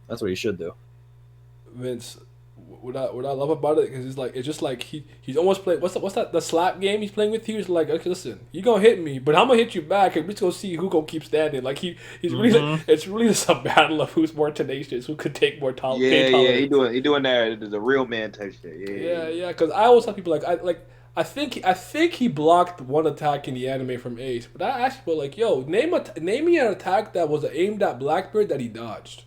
That's what he should do. Vince, what I love about it is it's just he's almost playing. What's that? The slap game he's playing with you. He's okay, listen, you gonna hit me, but I'm gonna hit you back, and we're just gonna see who gonna keep standing. He's really it's really just a battle of who's more tenacious, who could take more pain He tolerance. he doing that the real man type shit. Yeah. Because I always tell people I think he blocked one attack in the anime from Ace, but I asked people yo, name me an attack that was aimed at Blackbeard that he dodged.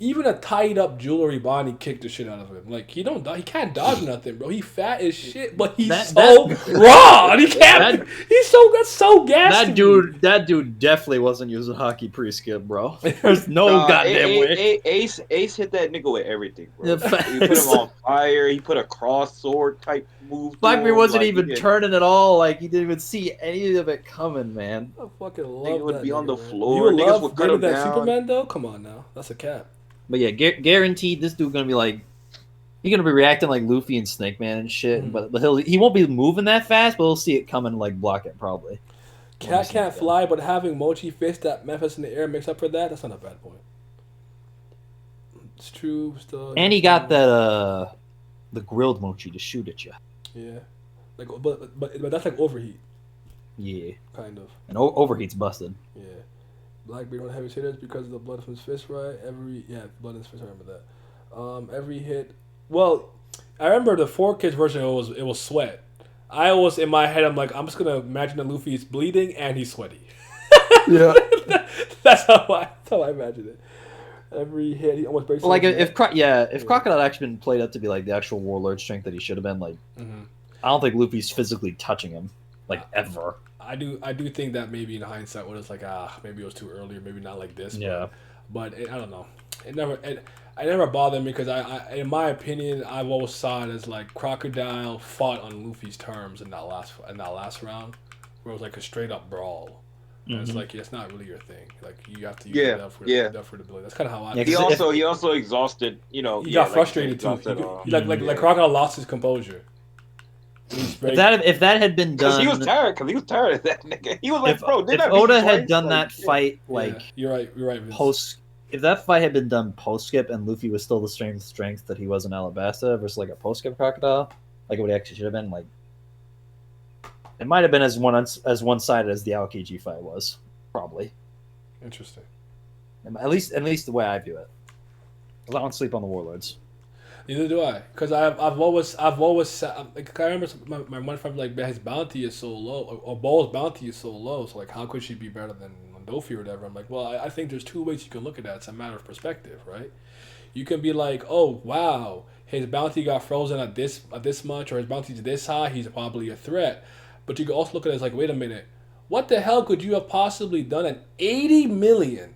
Even a tied up jewelry Bonnie kicked the shit out of him. He can't dodge nothing, bro. He fat as shit, but he's raw. And he can't. That's so gassy. That dude definitely wasn't using hockey pre-skip, bro. There's no goddamn way. Ace hit that nigga with everything, bro. Yeah, He put him on fire. He put a cross sword type move. to Blackbeard him, wasn't like, even he- turning at all. He didn't even see any of it coming, man. I fucking love Nigga would that be on the man. floor. You would Niggas love would cut better him than down. Superman though. Come on now, that's a cap. But yeah, guaranteed this dude gonna be he's gonna be reacting like Luffy and Snake Man and shit. But he won't be moving that fast, but he'll see it coming block it probably. Cat can't fly, but having Mochi fist that Memphis in the air makes up for that. That's not a bad point. It's true. Still, And he got that the grilled mochi to shoot at you. Yeah, but that's overheat, Yeah, kind of. and overheat's busted. Yeah. Blackbeard on heavy hitters because of the blood from his fist, right? Blood in his fist. I remember that. Every hit. Well, I remember the 4Kids version. It was sweat. I always in my head I'm just gonna imagine that Luffy is bleeding and he's sweaty. Yeah. that's how I imagine it. Every hit he almost breaks. If Crocodile actually been played up to be the actual warlord strength that he should have been, I don't think Luffy's physically touching him ever. I do think that maybe in hindsight, what it's maybe it was too early, or maybe not like this. Yeah. But I don't know. It never bothered me because I in my opinion, I've always saw it as Crocodile fought on Luffy's terms in that last round, where it was a straight up brawl. And it's it's not really your thing. You have to use Devil for the ability. That's kind of how I. Yeah, He also exhausted. He got frustrated too. Like Crocodile lost his composure. If that had been done, Because he was tired of that nigga. He was like, bro, if Oda had done that fight you're right, Vince. post, if that fight had been done post skip and Luffy was still the strength that he was in Alabasta versus a post skip Crocodile, it would actually should have been it might have been as one sided as the Aokiji fight was, probably. Interesting. At least the way I view it. 'Cause I don't sleep on the warlords. Neither do I, because I've always I remember my one friend his bounty is so low, or Ball's bounty is so low. So how could she be better than Dofi or whatever. I'm like, well, I think there's two ways you can look at that. It's a matter of perspective, right? You can be like, oh wow, his bounty got frozen at this much, or his bounty's this high. He's probably a threat. But you can also look at it as like, wait a minute, what the hell could you have possibly done at 80 million,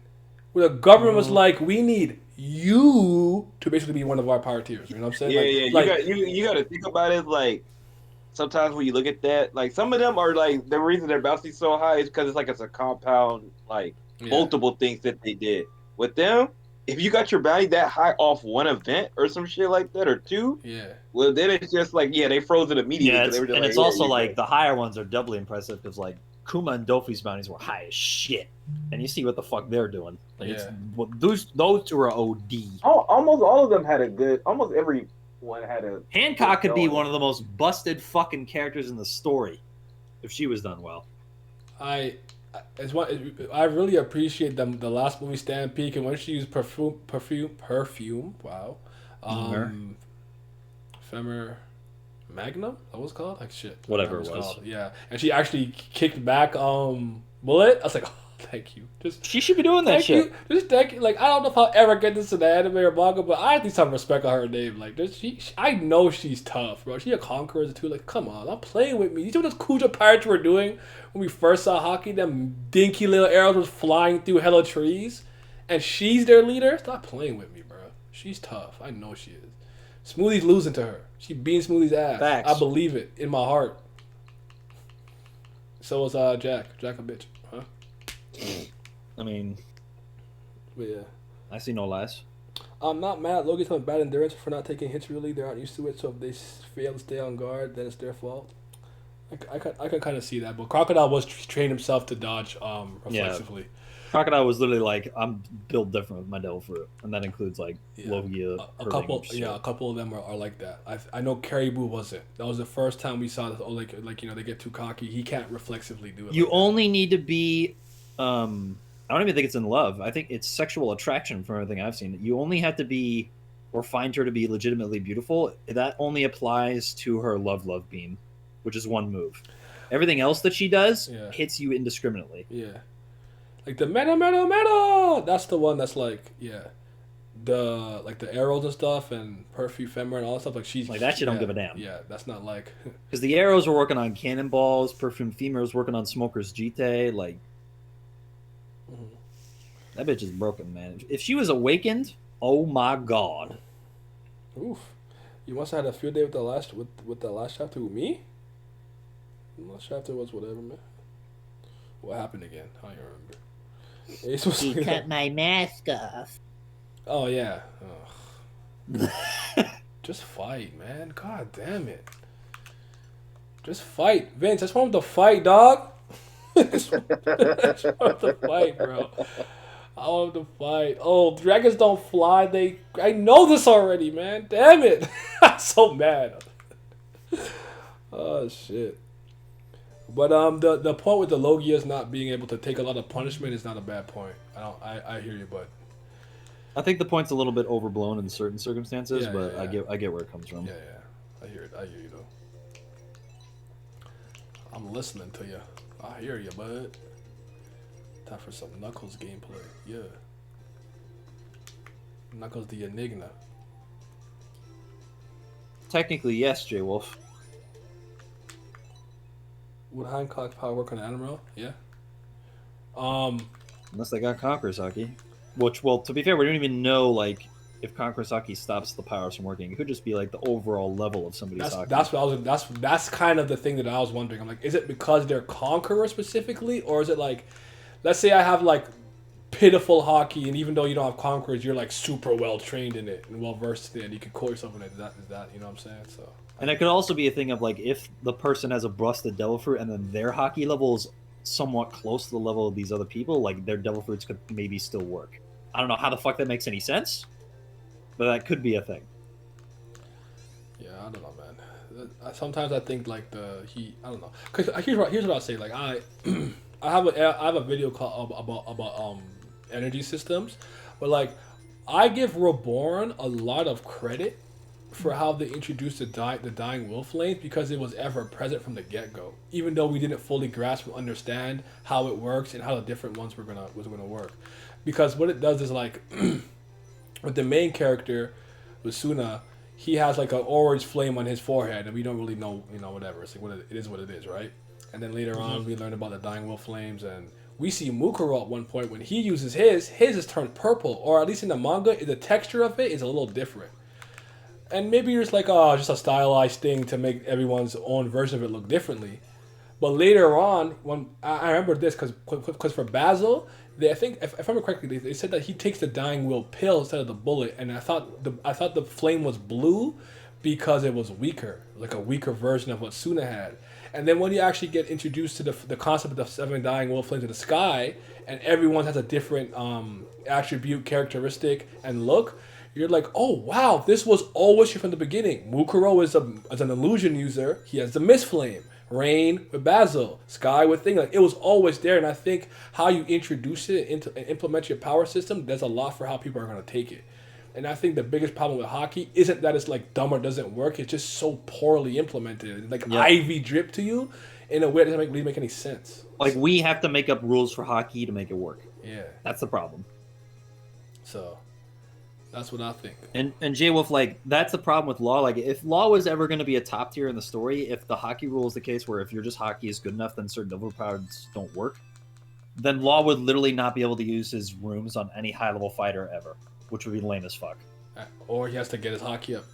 where the government was like, we need you to basically be one of our pirateers. You know what I'm saying? Yeah, like, yeah. You got to think about it. Like sometimes when you look at that, like some of them are like the reason their bounty's so high is because it's a compound, like multiple things that they did with them. If you got your bounty that high off one event or some shit like that, or two, well then it's just like they froze it immediately. Yeah, they were just and like, it's also like the higher ones are doubly impressive because like Kuma and Dofi's bounties were high as shit, and you see what the fuck they're doing. Like those two are OD. Almost all of them had a good. Almost every one had a. Hancock could be one of the most busted fucking characters in the story if she was done well. I really appreciate the last movie Stampede, and when she used perfume. Wow. Femmer Magnum? That was called? Like shit. Whatever it was. Called. Yeah. And she actually kicked back Bullet. I was like, oh, thank you. She should be doing that shit. Just thank you. Like, I don't know if I'll ever get this in the anime or manga, but I at least have respect on her name. Like, I know she's tough, bro. She a conqueror too. Like, come on, I'm playing with me. You see what those Kuja pirates were doing when we first saw Hockey? Them dinky little arrows was flying through hella trees, and she's their leader. Stop playing with me, bro. She's tough. I know she is. Smoothie's losing to her. She beating Smoothie's ass. Facts. I believe it in my heart. So was Jack. Jack a bitch, huh? I mean, But yeah. I see no lies. I'm not mad. Logan's having bad endurance for not taking hits. Really, they aren't used to it. So if they fail to stay on guard, then it's their fault. I can kind of see that. But Crocodile was trained himself to dodge reflexively. Yeah. Crocodile was literally like, I'm built different with my Devil Fruit, and that includes like Logia. A couple of them are like that. I know Caribou wasn't. That was the first time we saw that. Oh, like they get too cocky. He can't reflexively do it. You only need to be. I don't even think it's in love. I think it's sexual attraction from everything I've seen. You only have to be, or find her to be legitimately beautiful. That only applies to her love beam, which is one move. Everything else that she does hits you indiscriminately. Yeah. Like the metal. That's the one that's like, the arrows and stuff and perfume ephemeral and all that stuff. Like she's like that shit. Don't give a damn. Yeah, that's not like because the arrows are working on cannonballs. Perfume femurs working on smokers jite. Like that bitch is broken, man. If she was awakened, oh my god. Oof. You must have had a field day with the last chapter with me. The last chapter was whatever, man. What happened again? I don't even remember. He cut my mask off. Oh yeah. Just fight, man. God damn it. Just fight, Vince. I just want him to fight, dog. I just want him to fight, bro. I want him to fight. Oh, dragons don't fly. I know this already, man. Damn it. I'm so mad. Oh shit. But the point with the Logias not being able to take a lot of punishment is not a bad point. I hear you, but I think the point's a little bit overblown in certain circumstances, but I get where it comes from. Yeah. I hear you though. I'm listening to you. I hear you, bud. Time for some Knuckles gameplay. Yeah. Knuckles the Enigma. Technically, yes, J Wolf. Would Hancock's power work on Admiral? Yeah. Unless they got Conqueror's Haki. Which, well, to be fair, we don't even know, like, if Conqueror's Haki stops the powers from working. It could just be, like, the overall level of somebody's Haki. That's kind of the thing that I was wondering. I'm like, is it because they're Conqueror specifically? Or is it like, let's say I have, like, pitiful Haki, and even though you don't have Conquerors, you're, like, super well-trained in it and well-versed in it. You can call yourself in it. Is that, you know what I'm saying? So... And it could also be a thing of, like, if the person has a busted Devil Fruit and then their Haki level is somewhat close to the level of these other people, like, their Devil Fruits could maybe still work. I don't know how the fuck that makes any sense, but that could be a thing. Yeah, I don't know, man. Sometimes I think, like, I don't know. Because here's what I'll say. Like, I have a video called about energy systems, but, like, I give Reborn a lot of credit for how they introduced the dying wolf flames because it was ever present from the get go. Even though we didn't fully grasp or understand how it works and how the different ones was gonna work, because what it does is like with the main character, with Suna, he has like an orange flame on his forehead, and we don't really know, whatever. It's like it is what it is, right? And then later on, we learn about the dying wolf flames, and we see Mukuro at one point when he uses his is turned purple, or at least in the manga, the texture of it is a little different. And maybe you're just like, oh, just a stylized thing to make everyone's own version of it look differently. But later on, when I remember this, because for Basil, I think if I remember correctly, they said that he takes the dying will pill instead of the bullet, and I thought the flame was blue because it was weaker, like a weaker version of what Suna had. And then when you actually get introduced to the concept of the 7 dying wolf flames in the sky, and everyone has a different attribute, characteristic, and look, you're like, oh wow, this was always here from the beginning. Mukuro is an illusion user. He has the mist flame. Rain with Basil. Sky with Thing. Like, it was always there, and I think how you introduce it and implement your power system does a lot for how people are going to take it. And I think the biggest problem with hockey isn't that it's like dumb or doesn't work. It's just so poorly implemented. Like IV drip to you in a way that doesn't really make any sense. Like, we have to make up rules for hockey to make it work. Yeah. That's the problem. So, that's what I think. And Jay Wolf, like, that's the problem with Law. Like, if Law was ever going to be a top tier in the story, if the hockey rule is the case where if you're just hockey is good enough, then certain double powers don't work, then Law would literally not be able to use his rooms on any high-level fighter ever, which would be lame as fuck. Or he has to get his hockey up.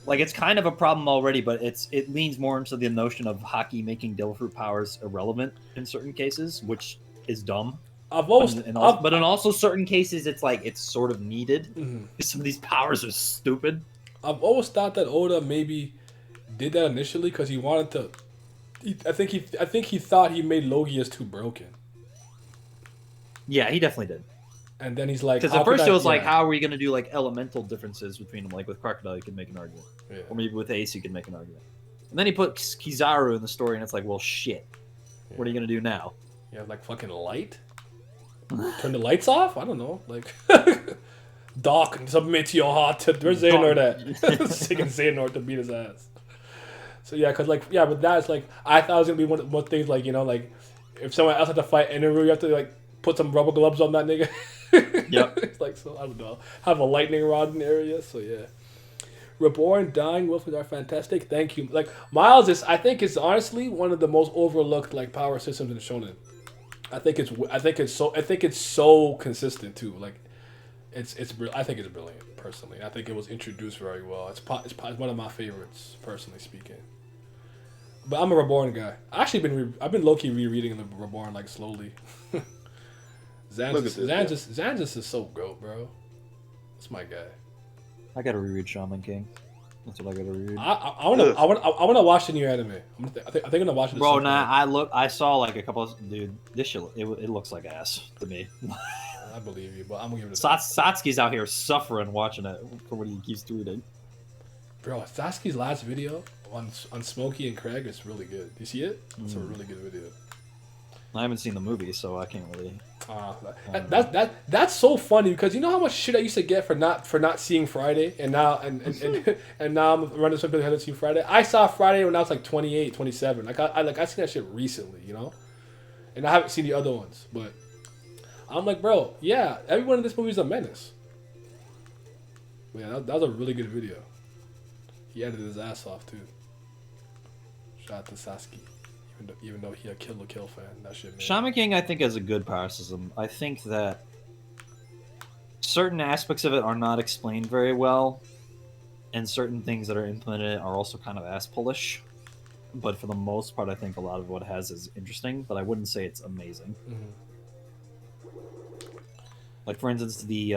Like, it's kind of a problem already, but it leans more into the notion of hockey making devil fruit powers irrelevant in certain cases, which is dumb. But in also certain cases, it's like it's sort of needed. Mm-hmm. Some of these powers are stupid. I've always thought that Oda maybe did that initially because he wanted to. I think he thought he made Logias too broken. Yeah, he definitely did. And then he's like, because at first it was like, how are we going to do like elemental differences between them? Like with Crocodile, you can make an argument, or maybe with Ace, you can make an argument. And then he put Kizaru in the story, and it's like, well, shit. Yeah. What are you going to do now? You have like fucking light. Turn the lights off? I don't know. Like, Doc, submit to your heart to where's Xehanort at? Singing Xehanort to beat his ass. So yeah, cause like but that's like I thought it was gonna be one things like like if someone else had to fight Eneru, you have to like put some rubber gloves on that nigga. Yep. It's like, so I don't know, have a lightning rod in the area. So yeah. Reborn, Dying Wolfers are fantastic. Thank you. Like Miles is, I think it's honestly one of the most overlooked like power systems in Shonen. I think it's so consistent too. Like, I think it's brilliant personally. I think it was introduced very well. It's one of my favorites personally speaking. But I'm a Reborn guy. I've been low key rereading the Reborn like slowly. Zanjus is so goat, bro. That's my guy. I gotta reread Shaman King. That's what I gotta reread. I wanna watch the new anime. I think I'm gonna watch it. Bro, I saw like a couple of this shit. It looks like ass to me. I believe you, but I'm gonna give it. Satsuki's out here suffering watching it for what he keeps tweeting. Bro, Satsuki's last video on Smokey and Craig is really good. Do you see it? It's a really good video. I haven't seen the movie, so I can't really. That's so funny because you know how much shit I used to get for not seeing Friday, and now and now I'm running something that I haven't seen Friday. I saw Friday when I was like 28, 27. I seen that shit recently, and I haven't seen the other ones, but I'm like, bro, yeah, everyone in this movie is a menace. Yeah, that was a really good video. He edited his ass off too. Shout out to Sasuke. Even though he a Kill la Kill fan, that shit. Shaman King, I think, has a good power system. I think that certain aspects of it are not explained very well, and certain things that are implemented are also kind of ass-pullish. But for the most part, I think a lot of what it has is interesting, but I wouldn't say it's amazing. Mm-hmm. Like, for instance, the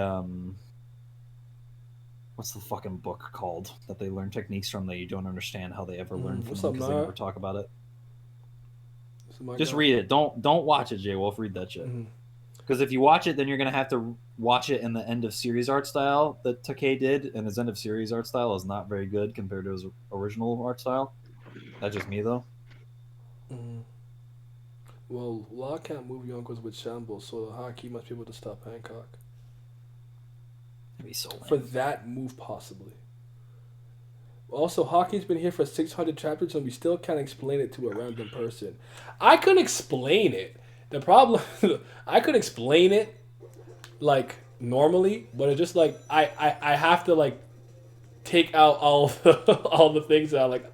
what's the fucking book called that they learn techniques from that you don't understand how they ever learn from them because they never talk about it? Just read it. Don't watch it, Jay Wolf. Read that shit. Because if you watch it, then you're gonna have to watch it in the end of series art style that Takei did, and his end of series art style is not very good compared to his original art style. That's just me though. Mm-hmm. Well, Law can't move Yonkos with Shambles, so the Haki must be able to stop Hancock. That'd be so lame. For that move, possibly. Also, Hawking's been here for 600 chapters and we still can't explain it to a random person. I could explain it. The problem, I could explain it like normally, but it's just like I have to like take out all all the things that like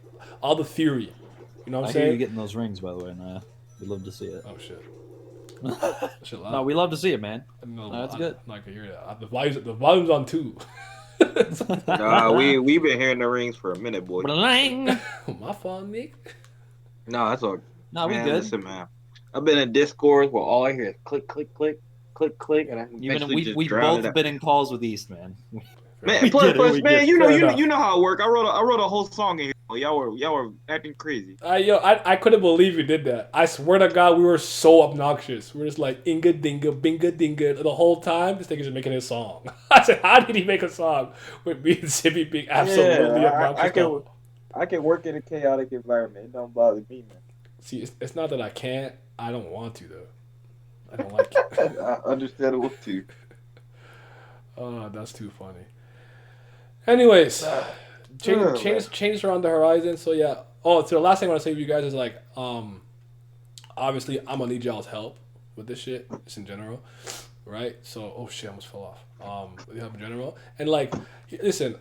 all the theory. You know what I'm I hear you saying? getting those rings, by the way, Naya. We'd love to see it. Oh shit. Shit No, we love to see it, man. No, that's good. I can hear that. The volume's on 2. Nah, we been hearing the rings for a minute, boy. Bling. My fault, Nick. No, that's all. No, we Man, good. listen, man. I've been in Discord where all I hear is click, click, click, click, click, and I eventually We've just drown it both out. been in calls with East, man. Man, We plus, get it, plus, we man, get you know, it. you know how it work. I wrote a whole song in here. Y'all were acting crazy. I couldn't believe you did that. I swear to God, we were so obnoxious. We were just like Inga Dinga Binga Dinga the whole time. This nigga's just making his song. I said, how did he make a song with me and Zippy being absolutely obnoxious? I can work in a chaotic environment. It don't bother me, man. See, it's not that I can't. I don't want to though. I don't like it. Understandable too. Oh, that's too funny. Anyways, changes are on the horizon. So yeah. Oh, so the last thing I want to say to you guys is like, obviously I'm gonna need y'all's help with this shit, just in general, right? So, oh shit, I almost fell off. With help in general, and like, listen,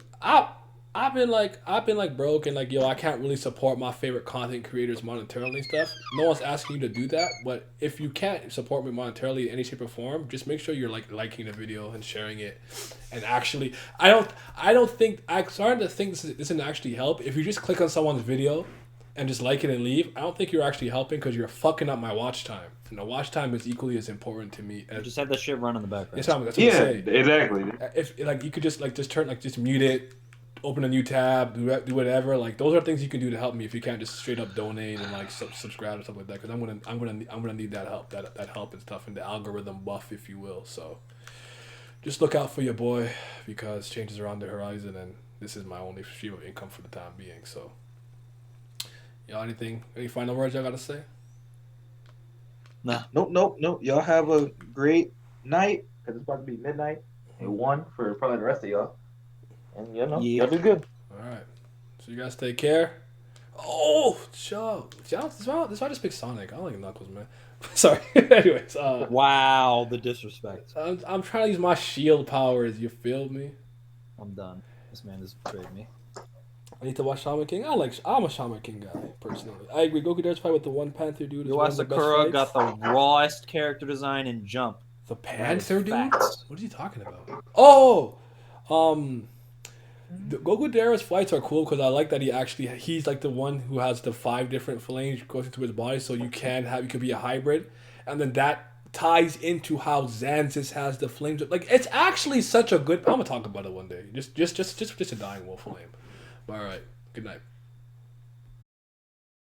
I've been like broke and like, yo, I can't really support my favorite content creators monetarily and stuff. No one's asking you to do that, but if you can't support me monetarily in any shape or form, just make sure you're like liking the video and sharing it. And actually, I'm starting to think this isn't actually help. If you just click on someone's video and just like it and leave, I don't think you're actually helping because you're fucking up my watch time. And the watch time is equally as important to me. Just have that shit run in the background. That's what I'm saying. Exactly. If like you could just like just mute it, open a new tab, do whatever. Like those are things you can do to help me if you can't just straight up donate and like subscribe or stuff like that. Because I'm gonna need that help, that help and stuff, and the algorithm buff, if you will. So just look out for your boy because changes are on the horizon, and this is my only stream of income for the time being. So, y'all, any final words y'all gotta say? Nah. Nope. Y'all have a great night because it's about to be midnight and 1 for probably the rest of y'all. And y'all do good. All right. So you guys take care. Oh, Joe. This why I just pick Sonic. I don't like Knuckles, man. Sorry. Anyways. Wow, the disrespect. I'm trying to use my shield powers. You feel me? I'm done. This man has betrayed me. I need to watch Shaman King. I'm a Shaman King guy, personally. I agree. Goku Dare's fight with the One Panther dude. Yoa Sakura got the rawest character design in Jump. The Panther dude? Facts. What are you talking about? Oh! The Goku Dara's fights are cool because I like that he's like the one who has the 5 different flames goes into his body, so you could be a hybrid, and then that ties into how Xanxus has the flames. Like it's actually such a good. I'm gonna talk about it one day. Just a dying wolf flame. All right. Good night.